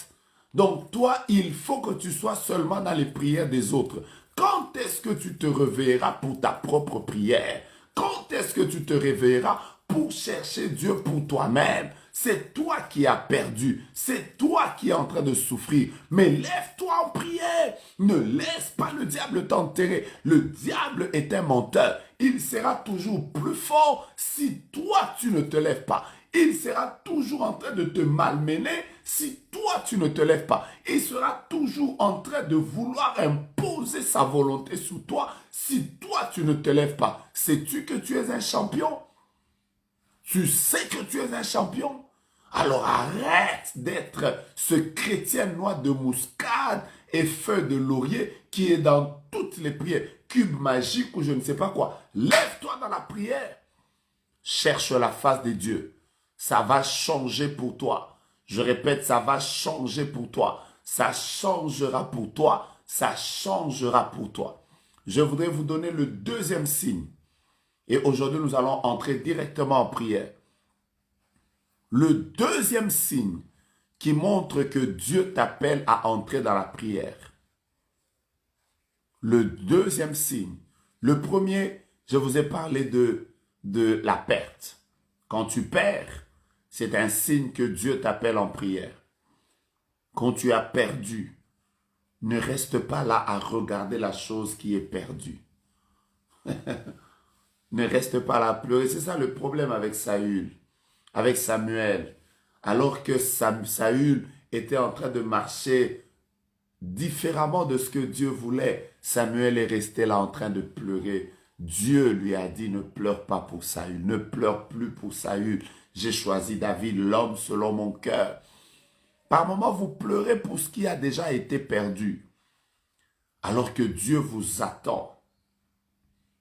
Donc toi, il faut que tu sois seulement dans les prières des autres. Quand est-ce que tu te réveilleras pour ta propre prière? Quand est-ce que tu te réveilleras pour chercher Dieu pour toi-même? C'est toi qui as perdu. C'est toi qui es en train de souffrir. Mais lève-toi en prière. Ne laisse pas le diable t'enterrer. Le diable est un menteur. Il sera toujours plus fort si toi tu ne te lèves pas. Il sera toujours en train de te malmener si toi tu ne te lèves pas. Il sera toujours en train de vouloir imposer sa volonté sur toi si toi tu ne te lèves pas. Sais-tu que tu es un champion? Tu sais que tu es un champion? Alors arrête d'être ce chrétien noix de muscade et feuille de laurier qui est dans toutes les prières, cube magique ou je ne sais pas quoi. Lève-toi dans la prière. Cherche la face de Dieu. Ça va changer pour toi. Je répète, ça va changer pour toi. Ça changera pour toi. Ça changera pour toi. Je voudrais vous donner le deuxième signe. Et aujourd'hui, nous allons entrer directement en prière. Le deuxième signe qui montre que Dieu t'appelle à entrer dans la prière. Le deuxième signe. Le premier, je vous ai parlé de la perte. Quand tu perds, c'est un signe que Dieu t'appelle en prière. Quand tu as perdu, ne reste pas là à regarder la chose qui est perdue. Ne reste pas là à pleurer. C'est ça le problème avec Saül, avec Samuel. Alors que Saül était en train de marcher différemment de ce que Dieu voulait, Samuel est resté là en train de pleurer. Dieu lui a dit, ne pleure pas pour Saül, ne pleure plus pour Saül. J'ai choisi David, l'homme selon mon cœur. Par moments, vous pleurez pour ce qui a déjà été perdu. Alors que Dieu vous attend.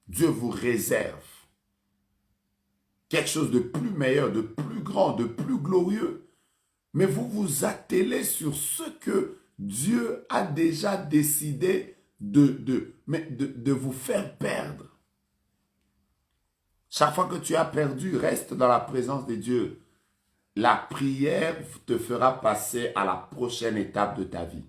Dieu vous réserve quelque chose de plus meilleur, de plus grand, de plus glorieux. Mais vous vous attelez sur ce que Dieu a déjà décidé de vous faire perdre. Chaque fois que tu as perdu, reste dans la présence de Dieu. La prière te fera passer à la prochaine étape de ta vie.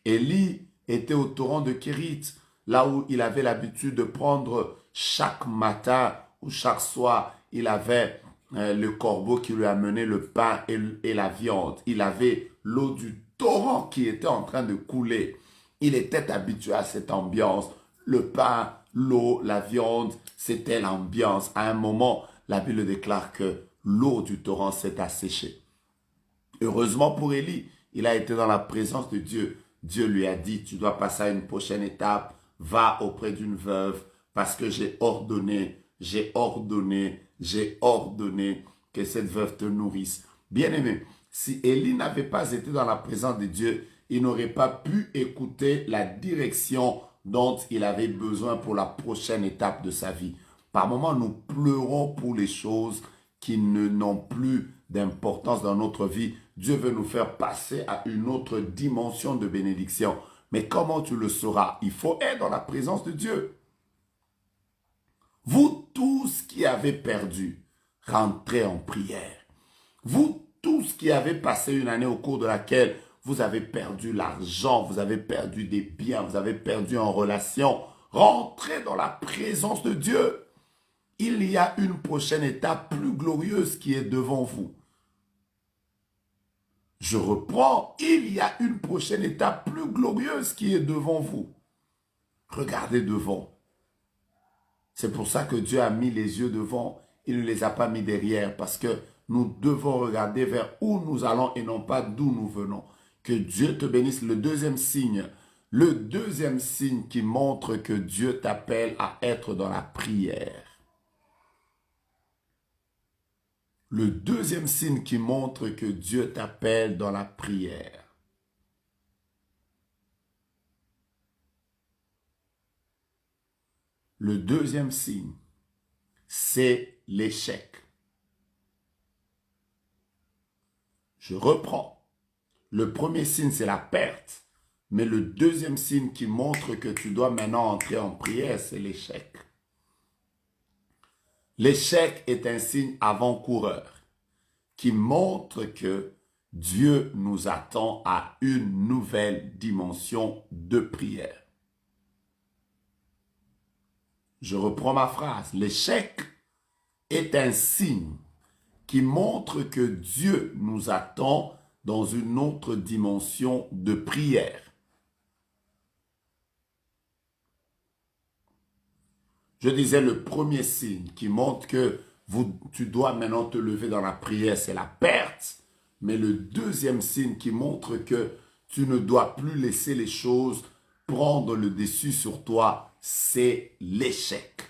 Élie était au torrent de Kérit, là où il avait l'habitude de prendre chaque matin ou chaque soir, il avait le corbeau qui lui amenait le pain et la viande. Il avait l'eau du torrent qui était en train de couler. Il était habitué à cette ambiance. Le pain, l'eau, la viande, c'était l'ambiance. À un moment, la Bible déclare que l'eau du torrent s'est asséchée. Heureusement pour Élie, il a été dans la présence de Dieu. Dieu lui a dit, tu dois passer à une prochaine étape, va auprès d'une veuve, parce que j'ai ordonné que cette veuve te nourrisse. Bien-aimé, si Élie n'avait pas été dans la présence de Dieu, il n'aurait pas pu écouter la direction dont il avait besoin pour la prochaine étape de sa vie. Par moments, nous pleurons pour les choses qui n'ont plus d'importance dans notre vie. Dieu veut nous faire passer à une autre dimension de bénédiction. Mais comment tu le sauras? Il faut être dans la présence de Dieu. Vous tous qui avez perdu, rentrez en prière. Vous tous qui avez passé une année au cours de laquelle vous avez perdu l'argent, vous avez perdu des biens, vous avez perdu en relation, rentrez dans la présence de Dieu. Il y a une prochaine étape plus glorieuse qui est devant vous. Je reprends, il y a une prochaine étape plus glorieuse qui est devant vous. Regardez devant. C'est pour ça que Dieu a mis les yeux devant, il ne les a pas mis derrière, parce que nous devons regarder vers où nous allons et non pas d'où nous venons. Que Dieu te bénisse. Le deuxième signe qui montre que Dieu t'appelle à être dans la prière. Le deuxième signe qui montre que Dieu t'appelle dans la prière. Le deuxième signe, c'est l'échec. Je reprends. Le premier signe, c'est la perte. Mais le deuxième signe qui montre que tu dois maintenant entrer en prière, c'est l'échec. L'échec est un signe avant-coureur qui montre que Dieu nous attend à une nouvelle dimension de prière. Je reprends ma phrase. L'échec est un signe qui montre que Dieu nous attend dans une autre dimension de prière. Je disais le premier signe qui montre que tu dois maintenant te lever dans la prière, c'est la perte. Mais le deuxième signe qui montre que tu ne dois plus laisser les choses prendre le dessus sur toi, c'est l'échec.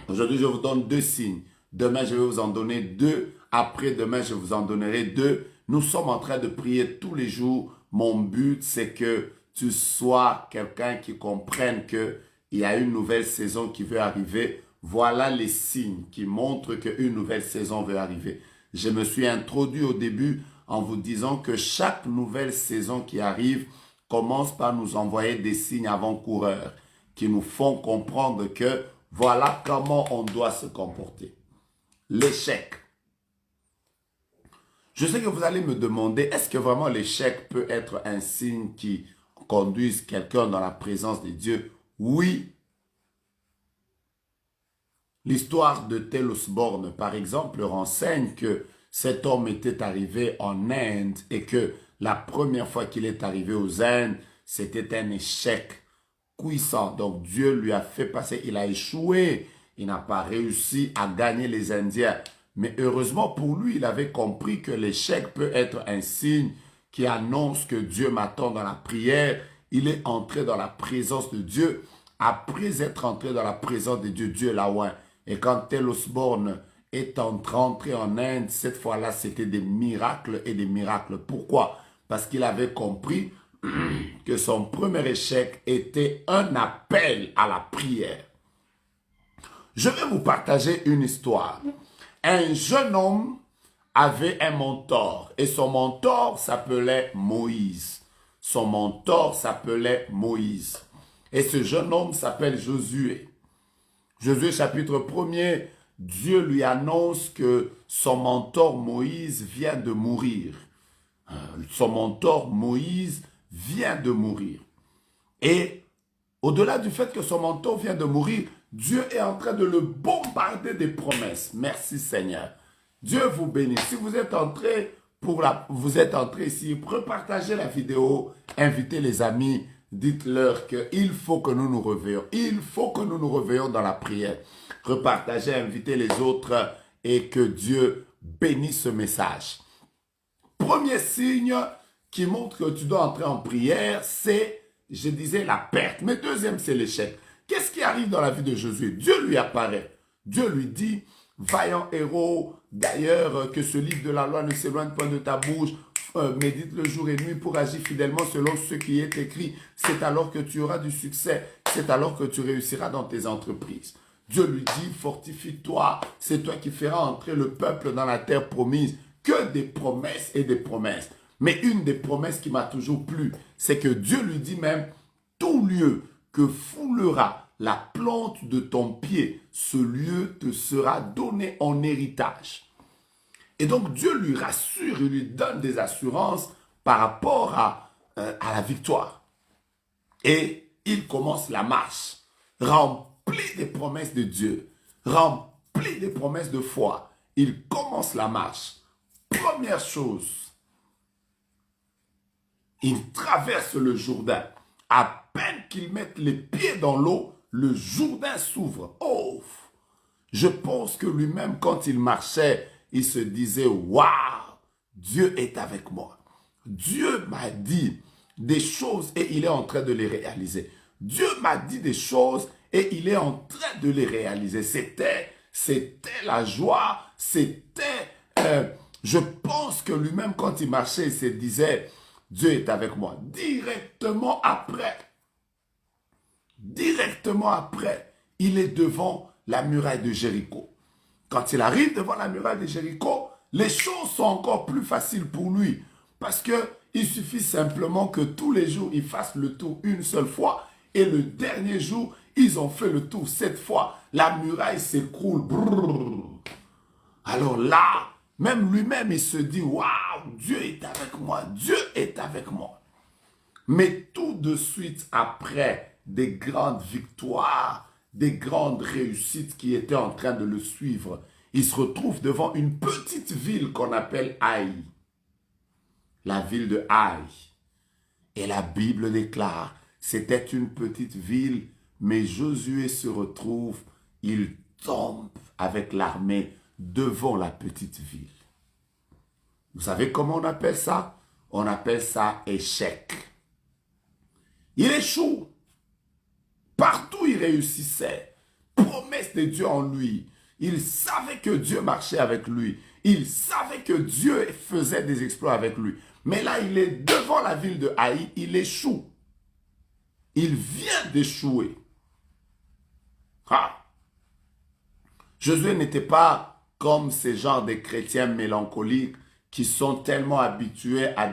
Aujourd'hui, je vous donne deux signes. Demain, je vais vous en donner 2. Après-demain, je vous en donnerai 2. Nous sommes en train de prier tous les jours. Mon but, c'est que tu sois quelqu'un qui comprenne qu'il y a une nouvelle saison qui veut arriver. Voilà les signes qui montrent qu'une nouvelle saison veut arriver. Je me suis introduit au début en vous disant que chaque nouvelle saison qui arrive commence par nous envoyer des signes avant-coureurs qui nous font comprendre que voilà comment on doit se comporter. L'échec. Je sais que vous allez me demander, est-ce que vraiment l'échec peut être un signe qui conduise quelqu'un dans la présence de Dieu? Oui. L'histoire de Tel Osborne, par exemple, renseigne que cet homme était arrivé en Inde et que la première fois qu'il est arrivé aux Indes, c'était un échec puissant. Donc Dieu lui a fait passer, il a échoué, il n'a pas réussi à gagner les Indiens. Mais heureusement pour lui, il avait compris que l'échec peut être un signe qui annonce que Dieu m'attend dans la prière. Il est entré dans la présence de Dieu. Après être entré dans la présence de Dieu, Dieu l'a oint. Et quand Tel Osborne est rentré en Inde, cette fois-là, c'était des miracles et des miracles. Pourquoi? Parce qu'il avait compris que son premier échec était un appel à la prière. Je vais vous partager une histoire. Un jeune homme avait un mentor et son mentor s'appelait Moïse. Son mentor s'appelait Moïse. Et ce jeune homme s'appelle Josué. Josué chapitre 1er, Dieu lui annonce que son mentor Moïse vient de mourir. Son mentor Moïse vient de mourir. Et au-delà du fait que son mentor vient de mourir, Dieu est en train de le bombarder des promesses. Merci Seigneur. Dieu vous bénisse. Si vous êtes entré ici, repartagez la vidéo, invitez les amis, dites-leur qu'il faut que nous nous réveillons. Il faut que nous nous réveillons dans la prière. Repartagez, invitez les autres et que Dieu bénisse ce message. Premier signe qui montre que tu dois entrer en prière, c'est, je disais, la perte. Mais deuxième, c'est l'échec. Qu'est-ce qui arrive dans la vie de Josué? Dieu lui apparaît. Dieu lui dit, vaillant héros, d'ailleurs, que ce livre de la loi ne s'éloigne pas de ta bouche, médite le jour et nuit pour agir fidèlement selon ce qui est écrit. C'est alors que tu auras du succès. C'est alors que tu réussiras dans tes entreprises. Dieu lui dit, fortifie-toi. C'est toi qui feras entrer le peuple dans la terre promise. Que des promesses et des promesses. Mais une des promesses qui m'a toujours plu, c'est que Dieu lui dit même, tout lieu que foulera la plante de ton pied, ce lieu te sera donné en héritage. Et donc Dieu lui rassure, il lui donne des assurances par rapport à la victoire. Et il commence la marche, rempli des promesses de Dieu, rempli des promesses de foi. Il commence la marche. Première chose, il traverse le Jourdain. À peine qu'il mette les pieds dans l'eau, le Jourdain s'ouvre. Oh! Je pense que lui-même, quand il marchait, il se disait, waouh, Dieu est avec moi. Dieu m'a dit des choses et il est en train de les réaliser. Dieu m'a dit des choses et il est en train de les réaliser. C'était la joie, je pense que lui-même, quand il marchait, il se disait, Dieu est avec moi. Directement après, il est devant la muraille de Jéricho. Quand il arrive devant la muraille de Jéricho, les choses sont encore plus faciles pour lui. Parce qu'il suffit simplement que tous les jours, il fasse le tour une seule fois. Et le dernier jour, ils ont fait le tour 7 fois. La muraille s'écroule. Alors là, même lui-même, il se dit, waouh, Dieu est avec moi, Dieu est avec moi. Mais tout de suite après des grandes victoires, des grandes réussites qui étaient en train de le suivre, il se retrouve devant une petite ville qu'on appelle Haï. La ville de Haï. Et la Bible déclare, c'était une petite ville, mais Josué se retrouve, il tombe avec l'armée devant la petite ville. Vous savez comment on appelle ça? On appelle ça échec. Il échoue. Partout il réussissait. Promesse de Dieu en lui. Il savait que Dieu marchait avec lui. Il savait que Dieu faisait des exploits avec lui. Mais là, il est devant la ville de Haï, il échoue. Il vient d'échouer. Ah. Josué n'était pas comme ces genres de chrétiens mélancoliques qui sont tellement habitués à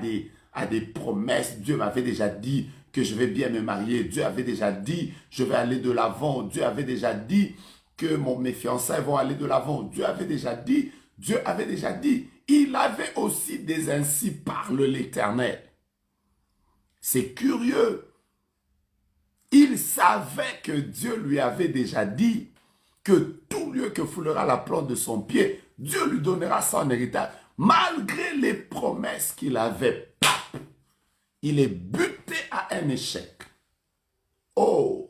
des promesses. Dieu m'avait déjà dit que je vais bien me marier. Dieu avait déjà dit, je vais aller de l'avant. Dieu avait déjà dit que mes fiançailles vont aller de l'avant. Dieu avait déjà dit, Dieu avait déjà dit. Il avait aussi des ainsi parle l'Éternel. C'est curieux. Il savait que Dieu lui avait déjà dit que tout lieu que foulera la plante de son pied, Dieu lui donnera son héritage. Malgré les promesses qu'il avait, il est buté à un échec. Oh!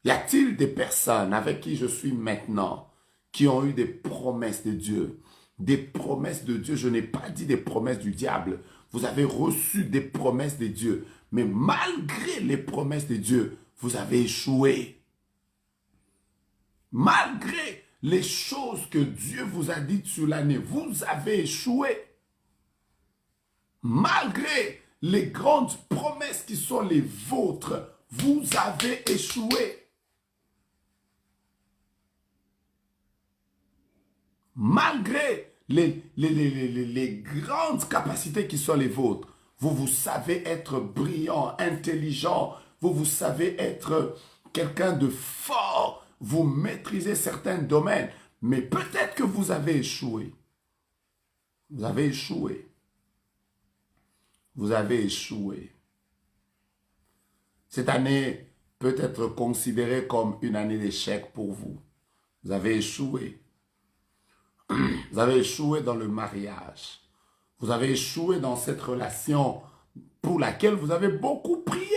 Y a-t-il des personnes avec qui je suis maintenant qui ont eu des promesses de Dieu? Des promesses de Dieu, je n'ai pas dit des promesses du diable. Vous avez reçu des promesses de Dieu. Mais malgré les promesses de Dieu, vous avez échoué. Malgré les choses que Dieu vous a dites sur l'année, vous avez échoué. Malgré les grandes promesses qui sont les vôtres, vous avez échoué. Malgré les grandes capacités qui sont les vôtres, vous savez être brillant, intelligent, vous savez être quelqu'un de fort, vous maîtrisez certains domaines, mais peut-être que vous avez échoué. Vous avez échoué. Vous avez échoué. Cette année peut être considérée comme une année d'échec pour vous. Vous avez échoué. Vous avez échoué dans le mariage. Vous avez échoué dans cette relation pour laquelle vous avez beaucoup prié.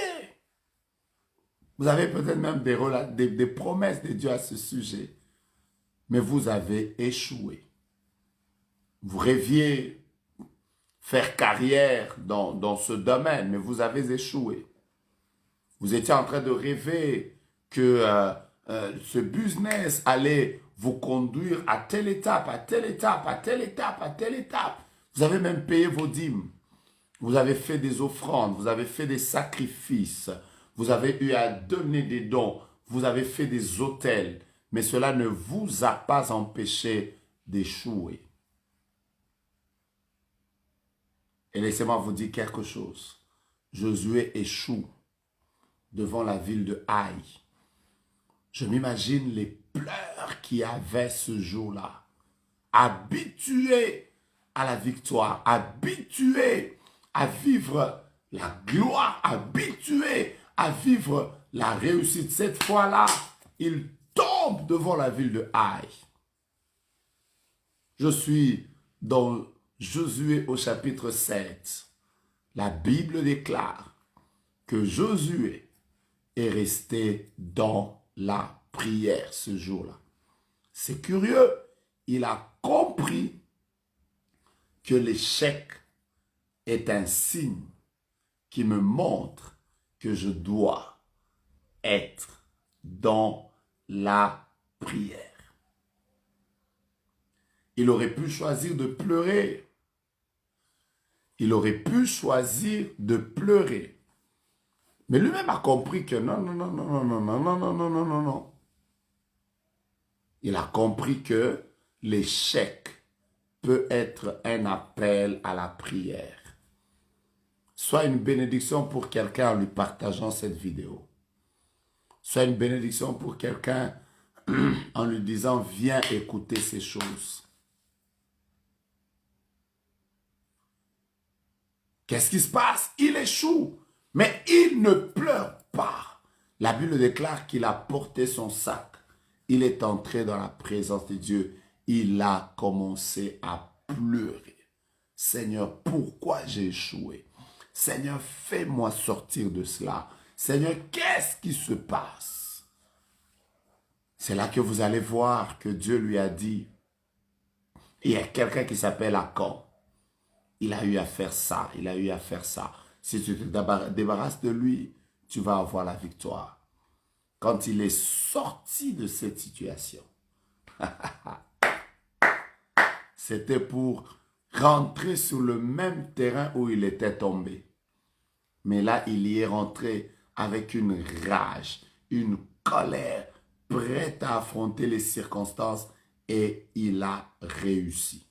Vous avez peut-être même des promesses de Dieu à ce sujet. Mais vous avez échoué. Vous rêviez faire carrière dans ce domaine, mais vous avez échoué. Vous étiez en train de rêver que ce business allait vous conduire à telle étape, à telle étape, à telle étape, à telle étape. Vous avez même payé vos dîmes. Vous avez fait des offrandes, vous avez fait des sacrifices. Vous avez eu à donner des dons. Vous avez fait des autels. Mais cela ne vous a pas empêché d'échouer. Et laissez-moi vous dire quelque chose. Josué échoue devant la ville de Haï. Je m'imagine les pleurs qu'il y avait ce jour-là. Habitué à la victoire, habitué à vivre la gloire, habitué à vivre la réussite. Cette fois-là, il tombe devant la ville de Haï. Je suis dans Josué au chapitre 7. La Bible déclare que Josué est resté dans la prière ce jour-là. C'est curieux, il a compris que l'échec est un signe qui me montre que je dois être dans la prière. Il aurait pu choisir de pleurer. Il aurait pu choisir de pleurer. Mais lui-même a compris que non, non, non, non, non, non, non, non, non, non, non, non. Il a compris que l'échec peut être un appel à la prière. Soit une bénédiction pour quelqu'un en lui partageant cette vidéo. Soit une bénédiction pour quelqu'un en lui disant, viens écouter ces choses. Qu'est-ce qui se passe? Il échoue, mais il ne pleure pas. La Bible déclare qu'il a porté son sac. Il est entré dans la présence de Dieu. Il a commencé à pleurer. Seigneur, pourquoi j'ai échoué? Seigneur, fais-moi sortir de cela. Seigneur, qu'est-ce qui se passe? C'est là que vous allez voir que Dieu lui a dit, il y a quelqu'un qui s'appelle Akan. Il a eu à faire ça, il a eu à faire ça. Si tu te débarrasses de lui, tu vas avoir la victoire. quand il est sorti de cette situation, c'était pour rentrer sur le même terrain où il était tombé. Mais là, il y est rentré avec une rage, une colère, prêt à affronter les circonstances et il a réussi.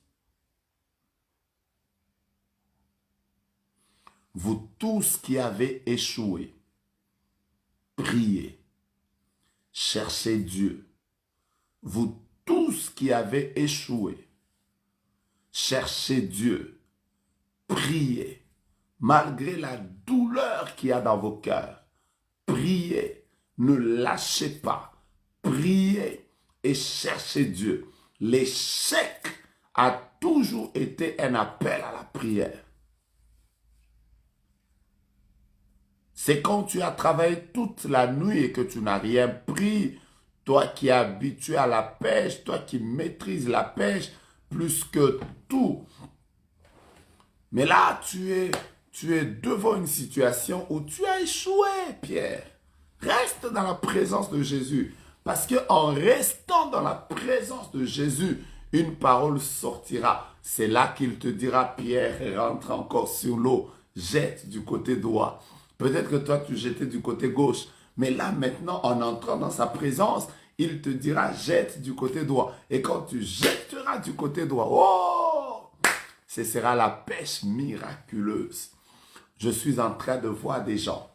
Vous tous qui avez échoué, priez, cherchez Dieu. Vous tous qui avez échoué, cherchez Dieu, priez, malgré la douleur qu'il y a dans vos cœurs. Priez, ne lâchez pas, priez et cherchez Dieu. L'échec a toujours été un appel à la prière. C'est quand tu as travaillé toute la nuit et que tu n'as rien pris, toi qui es habitué à la pêche, toi qui maîtrises la pêche plus que tout. Mais là, tu es devant une situation où tu as échoué, Pierre. Reste dans la présence de Jésus. Parce qu'en restant dans la présence de Jésus, une parole sortira. C'est là qu'il te dira, Pierre, rentre encore sur l'eau, jette du côté droit. Peut-être que toi, tu jetais du côté gauche. Mais là, maintenant, en entrant dans sa présence, il te dira, jette du côté droit. Et quand tu jetteras du côté droit, oh, ce sera la pêche miraculeuse. Je suis en train de voir des gens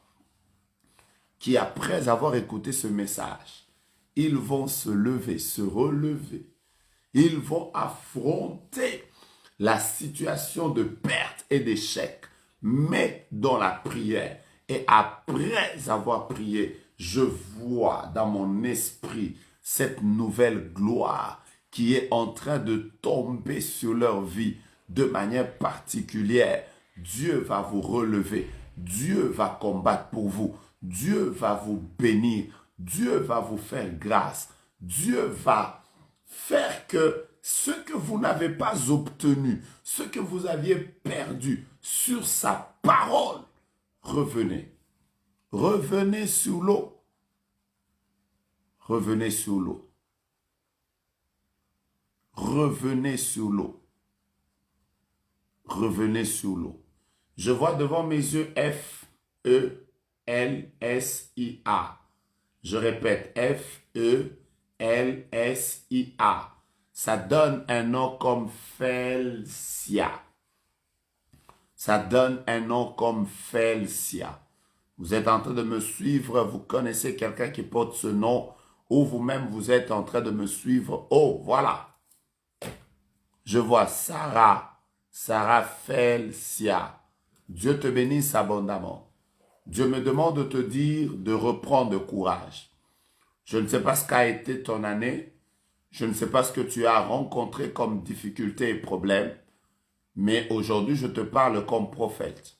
qui, après avoir écouté ce message, ils vont se lever, se relever. Ils vont affronter la situation de perte et d'échec, mais dans la prière. Et après avoir prié, je vois dans mon esprit cette nouvelle gloire qui est en train de tomber sur leur vie de manière particulière. Dieu va vous relever. Dieu va combattre pour vous. Dieu va vous bénir. Dieu va vous faire grâce. Dieu va faire que ce que vous n'avez pas obtenu, ce que vous aviez perdu sur sa parole, revenez. Revenez sur l'eau. Revenez sur l'eau. Revenez sur l'eau. Revenez sur l'eau. Je vois devant mes yeux F-E-L-S-I-A. Je répète, F-E-L-S-I-A. Ça donne un nom comme Felsia. Ça donne un nom comme Felsia. Vous êtes en train de me suivre, vous connaissez quelqu'un qui porte ce nom, ou vous-même vous êtes en train de me suivre. Oh, voilà. Je vois Sarah Felsia. Dieu te bénisse abondamment. Dieu me demande de te dire de reprendre courage. Je ne sais pas ce qu'a été ton année. Je ne sais pas ce que tu as rencontré comme difficultés et problèmes. Mais aujourd'hui, je te parle comme prophète.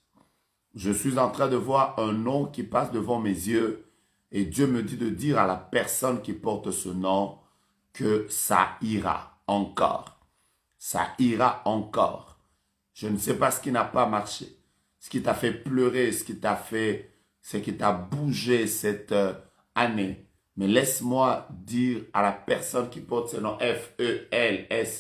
Je suis en train de voir un nom qui passe devant mes yeux. Et Dieu me dit de dire à la personne qui porte ce nom que ça ira encore. Ça ira encore. Je ne sais pas ce qui n'a pas marché. Ce qui t'a fait pleurer, ce qui t'a bougé cette année. Mais laisse-moi dire à la personne qui porte ce nom F-E-L-S-I-A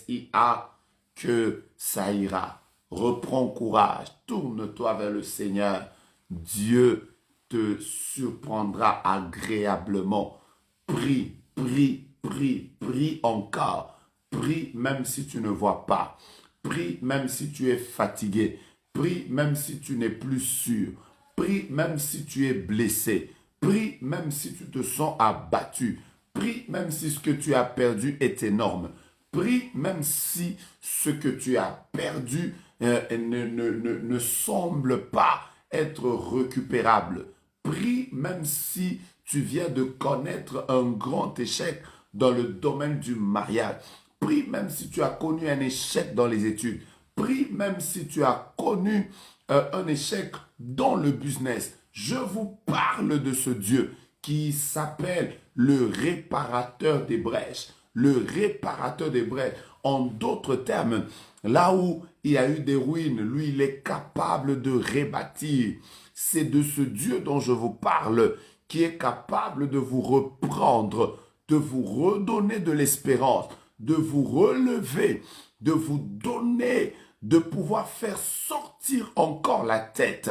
que ça ira. Reprends courage, tourne-toi vers le Seigneur. Dieu te surprendra agréablement. Prie, prie, prie, prie encore. Prie même si tu ne vois pas. Prie même si tu es fatigué. Prie même si tu n'es plus sûr. Prie même si tu es blessé. Prie même si tu te sens abattu. Prie même si ce que tu as perdu est énorme. Prie même si ce que tu as perdu ne semble pas être récupérable. Prie même si tu viens de connaître un grand échec dans le domaine du mariage. Prie même si tu as connu un échec dans les études. Prie même si tu as connu un échec dans le business. Je vous parle de ce Dieu qui s'appelle le réparateur des brèches. Le réparateur des brèches. En d'autres termes, là où il y a eu des ruines, lui, il est capable de rebâtir. C'est de ce Dieu dont je vous parle qui est capable de vous reprendre, de vous redonner de l'espérance, de vous relever, de vous donner, de pouvoir faire sortir encore la tête.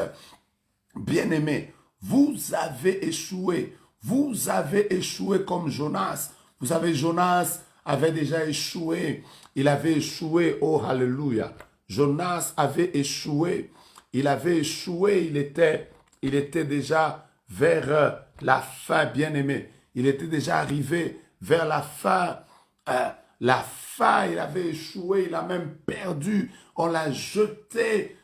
Bien-aimés, vous avez échoué. Vous avez échoué comme Jonas. Vous savez, Jonas avait déjà échoué. Il avait échoué, oh alléluia. Jonas avait échoué. Il avait échoué, il était déjà vers la fin, bien-aimé. Il était déjà arrivé vers la fin. Il avait échoué, il a même perdu. On l'a jeté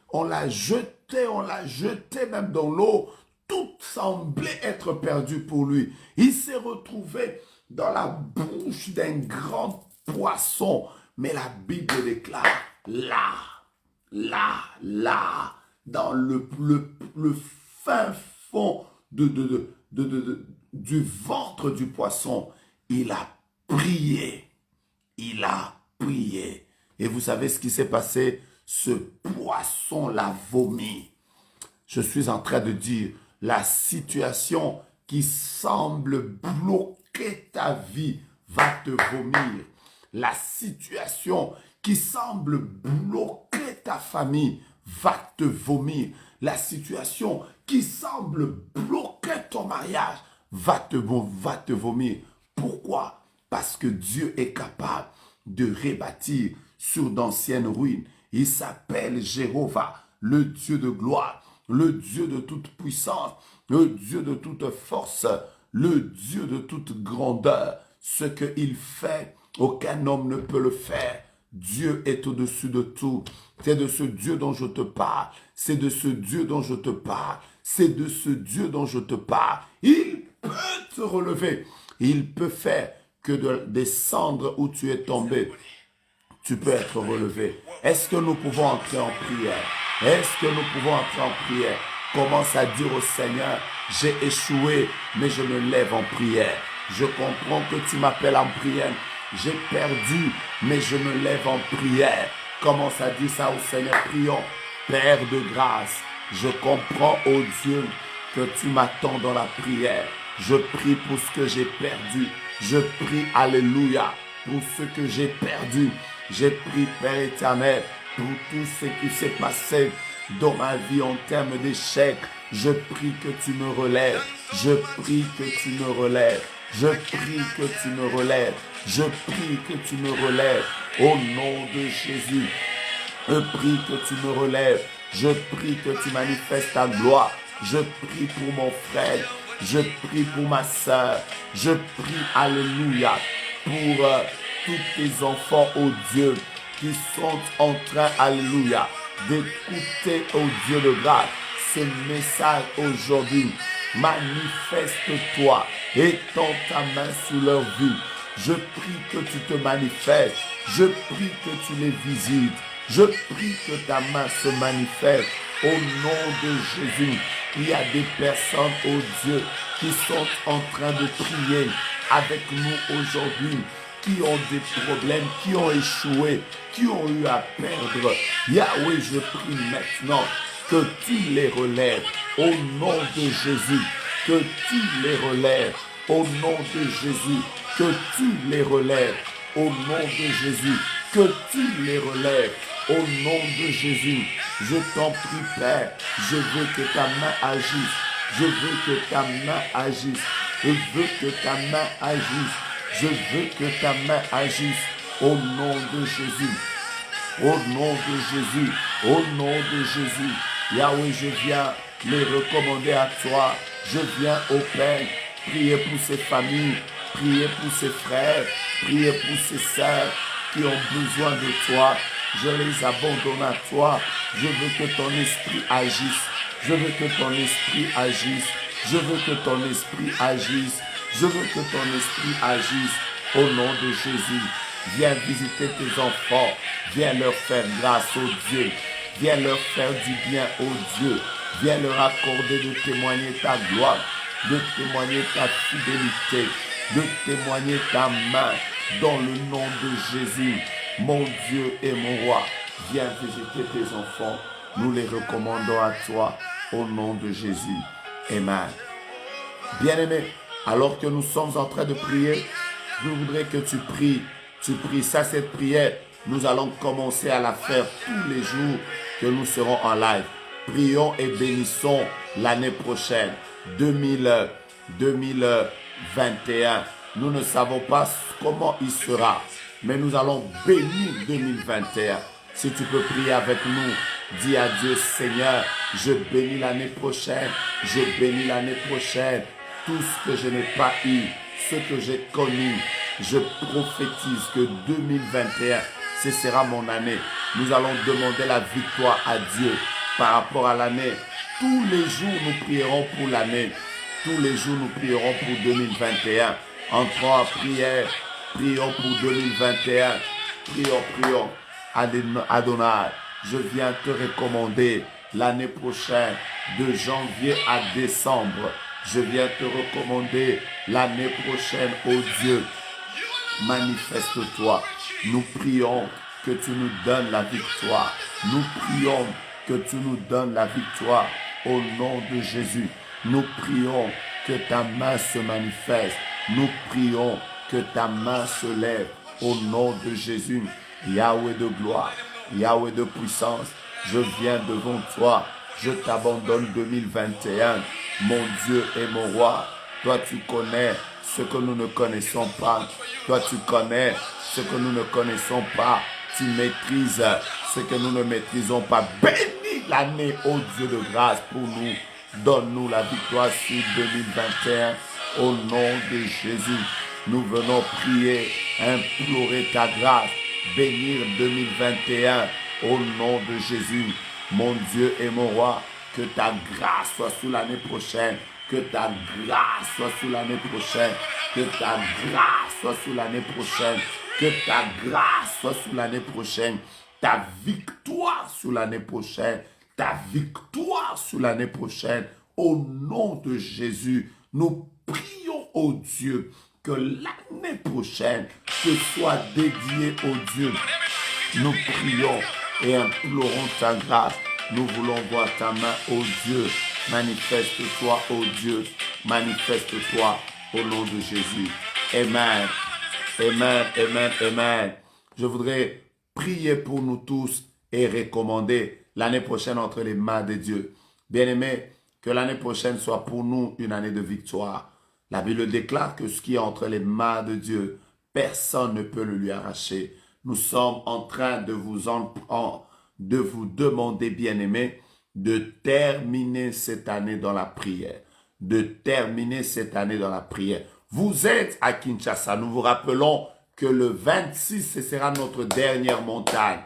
même dans l'eau. Tout semblait être perdu pour lui. Il s'est retrouvé dans la bouche d'un grand poisson. Mais la Bible déclare, là, dans le fin fond du ventre du poisson, il a prié. Il a prié. Et vous savez ce qui s'est passé? Ce poisson l'a vomi. Je suis en train de dire, la situation qui semble bloquer ta vie va te vomir. La situation qui semble bloquer ta famille va te vomir. La situation qui semble bloquer ton mariage va te vomir. Pourquoi? Parce que Dieu est capable de rebâtir sur d'anciennes ruines. Il s'appelle Jéhovah, le Dieu de gloire, le Dieu de toute puissance, le Dieu de toute force, le Dieu de toute grandeur. Ce qu'il fait, aucun homme ne peut le faire. Dieu est au-dessus de tout. C'est de ce Dieu dont je te parle. C'est de ce Dieu dont je te parle. C'est de ce Dieu dont je te parle. Il peut te relever. Il peut faire que de descendre où tu es tombé, tu peux être relevé. Est-ce que nous pouvons entrer en prière? Est-ce que nous pouvons entrer en prière? Commence à dire au Seigneur, j'ai échoué, mais je me lève en prière. Je comprends que tu m'appelles en prière. J'ai perdu, mais je me lève en prière. Commence à dire ça au Seigneur. Prions. Père de grâce, je comprends, ô Dieu, que tu m'attends dans la prière. Je prie pour ce que j'ai perdu. Je prie, alléluia, pour ce que j'ai perdu. J'ai pris, Père éternel, pour tout ce qui s'est passé dans ma vie en termes d'échec. Je prie que tu me relèves. Je prie que tu me relèves. Je prie que tu me relèves. Je prie que tu me relèves. Au nom de Jésus, je prie que tu me relèves. Je prie que tu manifestes ta gloire. Je prie pour mon frère. Je prie pour ma soeur. Je prie, alléluia, pour tous tes enfants, ô Dieu, qui sont en train, alléluia, d'écouter, ô Dieu de grâce, ce message aujourd'hui. Manifeste-toi, étends ta main sur leur vie. Je prie que tu te manifestes. Je prie que tu les visites. Je prie que ta main se manifeste au nom de Jésus. Il y a des personnes, oh Dieu, qui sont en train de prier avec nous aujourd'hui, qui ont des problèmes, qui ont échoué, qui ont eu à perdre. Yahweh, je prie maintenant que tu les relèves au nom de Jésus, que tu les relèves au nom de Jésus, que tu les relèves au nom de Jésus, que tu les relèves au nom de Jésus. Je t'en prie, Père, je veux que ta main agisse. Je veux que ta main agisse. Je veux que ta main agisse. Je veux que ta main agisse au nom de Jésus. Au nom de Jésus. Au nom de Jésus. Yahweh, je viens les recommander à toi. Je viens au Père prier pour ces familles, prier pour ces frères, prier pour ces sœurs qui ont besoin de toi. Je les abandonne à toi. Je veux que ton esprit agisse. Je veux que ton esprit agisse. Je veux que ton esprit agisse. Je veux que ton esprit agisse. Au nom de Jésus, viens visiter tes enfants. Viens leur faire grâce, ô Dieu. Viens leur faire du bien, ô Dieu. Viens leur accorder de témoigner ta gloire, de témoigner ta fidélité, de témoigner ta main dans le nom de Jésus. Mon Dieu et mon roi, viens visiter tes enfants. Nous les recommandons à toi au nom de Jésus. Amen. Bien-aimé, alors que nous sommes en train de prier, je voudrais que tu pries. Tu pries. Ça, cette prière, nous allons commencer à la faire tous les jours que nous serons en live. Prions et bénissons l'année prochaine, 2021. Nous ne savons pas comment il sera, mais nous allons bénir 2021. Si tu peux prier avec nous, dis à Dieu, Seigneur, je bénis l'année prochaine, je bénis l'année prochaine. Tout ce que je n'ai pas eu, ce que j'ai connu, je prophétise que 2021, ce sera mon année. Nous allons demander la victoire à Dieu par rapport à l'année. Tous les jours, nous prierons pour l'année. Tous les jours, nous prierons pour 2021. Entrons en prière. Prions pour 2021. Prions. Adonai, je viens te recommander l'année prochaine, de janvier à décembre. Je viens te recommander l'année prochaine, ô Dieu. Manifeste-toi. Nous prions que tu nous donnes la victoire. Nous prions que tu nous donnes la victoire au nom de Jésus. Nous prions que ta main se manifeste. Nous prions que ta main se lève au nom de Jésus. Yahweh de gloire, Yahweh de puissance, je viens devant toi. Je t'abandonne 2021. Mon Dieu et mon roi, toi tu connais ce que nous ne connaissons pas. Toi tu connais ce que nous ne connaissons pas. Tu maîtrises ce que nous ne maîtrisons pas. Bénis l'année, ô Dieu de grâce, pour nous. Donne-nous la victoire sur 2021. Au nom de Jésus, nous venons prier, implorer ta grâce. Bénir 2021 au nom de Jésus. Mon Dieu et mon roi, que ta grâce soit sous l'année prochaine. Que ta grâce soit sous l'année prochaine. Que ta grâce soit sous l'année prochaine. Que ta grâce soit sous l'année prochaine. Ta victoire sous l'année prochaine. Ta victoire sous l'année prochaine. Au nom de Jésus, nous prions au Dieu que l'année prochaine te soit dédiée au Dieu. Nous prions et implorons ta grâce. Nous voulons voir ta main, ô Dieu. Manifeste-toi, ô Dieu. Manifeste-toi au nom de Jésus. Amen. Amen, amen, amen. Je voudrais prier pour nous tous et recommander l'année prochaine entre les mains de Dieu. Bien-aimés, que l'année prochaine soit pour nous une année de victoire. La Bible déclare que ce qui est entre les mains de Dieu, personne ne peut le lui arracher. Nous sommes en train de vous demander, bien-aimés, de terminer cette année dans la prière. De terminer cette année dans la prière. Vous êtes à Kinshasa. Nous vous rappelons que le 26, ce sera notre dernière montagne.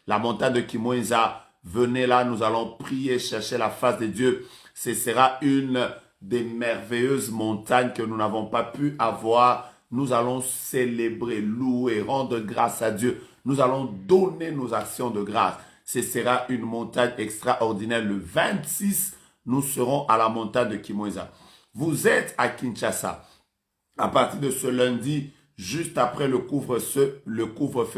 La montagne de Kimweza. Venez là, nous allons prier, chercher la face de Dieu. Ce sera une des merveilleuses montagnes que nous n'avons pas pu avoir. Nous allons célébrer, louer, rendre grâce à Dieu. Nous allons donner nos actions de grâce. Ce sera une montagne extraordinaire. Le 26, nous serons à la montagne de Kimweza. Vous êtes à Kinshasa. À partir de ce lundi, juste après le couvre-feu,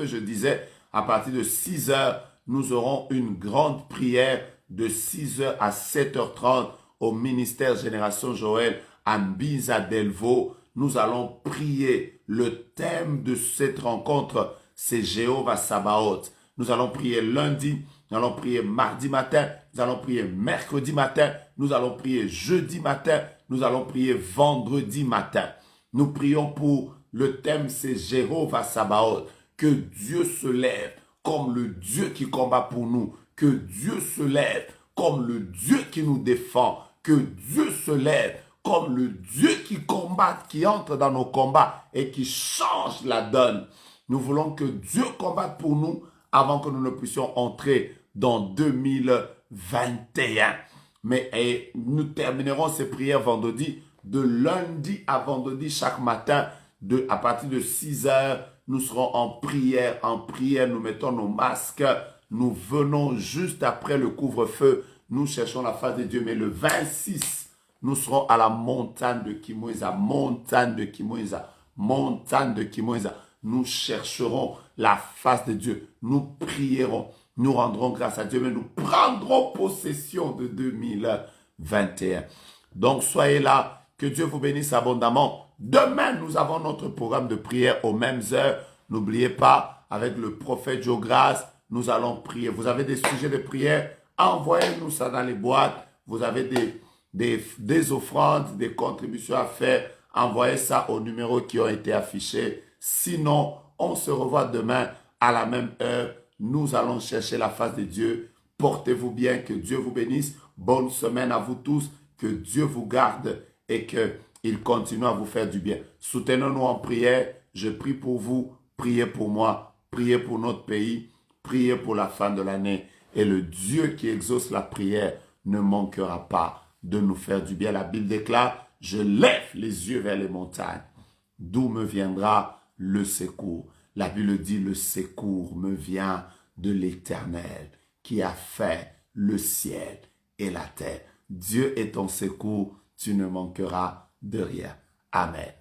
je disais, à partir de 6 heures, nous aurons une grande prière de 6 heures à 7h30 au ministère Génération Joël à Mbiza Delvaux. Nous allons prier. Le thème de cette rencontre, c'est Jéhovah Sabaoth. Nous allons prier lundi, nous allons prier mardi matin, nous allons prier mercredi matin, nous allons prier jeudi matin, nous allons prier vendredi matin. Nous prions pour le thème, c'est Jéhovah Sabaoth. Que Dieu se lève comme le Dieu qui combat pour nous. Que Dieu se lève comme le Dieu qui nous défend. Que Dieu se lève comme le Dieu qui combat, qui entre dans nos combats et qui change la donne. Nous voulons que Dieu combatte pour nous avant que nous ne puissions entrer dans 2021. Mais nous terminerons ces prières vendredi, de lundi à vendredi chaque matin, à partir de 6 heures, nous serons en prière, nous mettons nos masques, nous venons juste après le couvre-feu, nous cherchons la face de Dieu, mais le 26, nous serons à la montagne de Kimweza, nous chercherons la face de Dieu, nous prierons, nous rendrons grâce à Dieu, mais nous prendrons possession de 2021. Donc soyez là, Que Dieu vous bénisse abondamment. Demain, nous avons notre programme de prière aux mêmes heures. N'oubliez pas, avec le prophète Joe Grace, nous allons prier. Vous avez des sujets de prière, envoyez-nous ça dans les boîtes. Vous avez des offrandes, des contributions à faire, envoyez ça aux numéros qui ont été affichés. Sinon, on se revoit demain à la même heure. Nous allons chercher la face de Dieu. Portez-vous bien, que Dieu vous bénisse. Bonne semaine à vous tous, que Dieu vous garde et qu'il continue à vous faire du bien. Soutenez-nous en prière. Je prie pour vous, priez pour moi, priez pour notre pays, priez pour la fin de l'année. Et le Dieu qui exauce la prière ne manquera pas de nous faire du bien. La Bible déclare, je lève les yeux vers les montagnes. D'où me viendra le secours? La Bible dit, le secours me vient de l'Éternel qui a fait le ciel et la terre. Dieu est ton secours, tu ne manqueras de rien. Amen.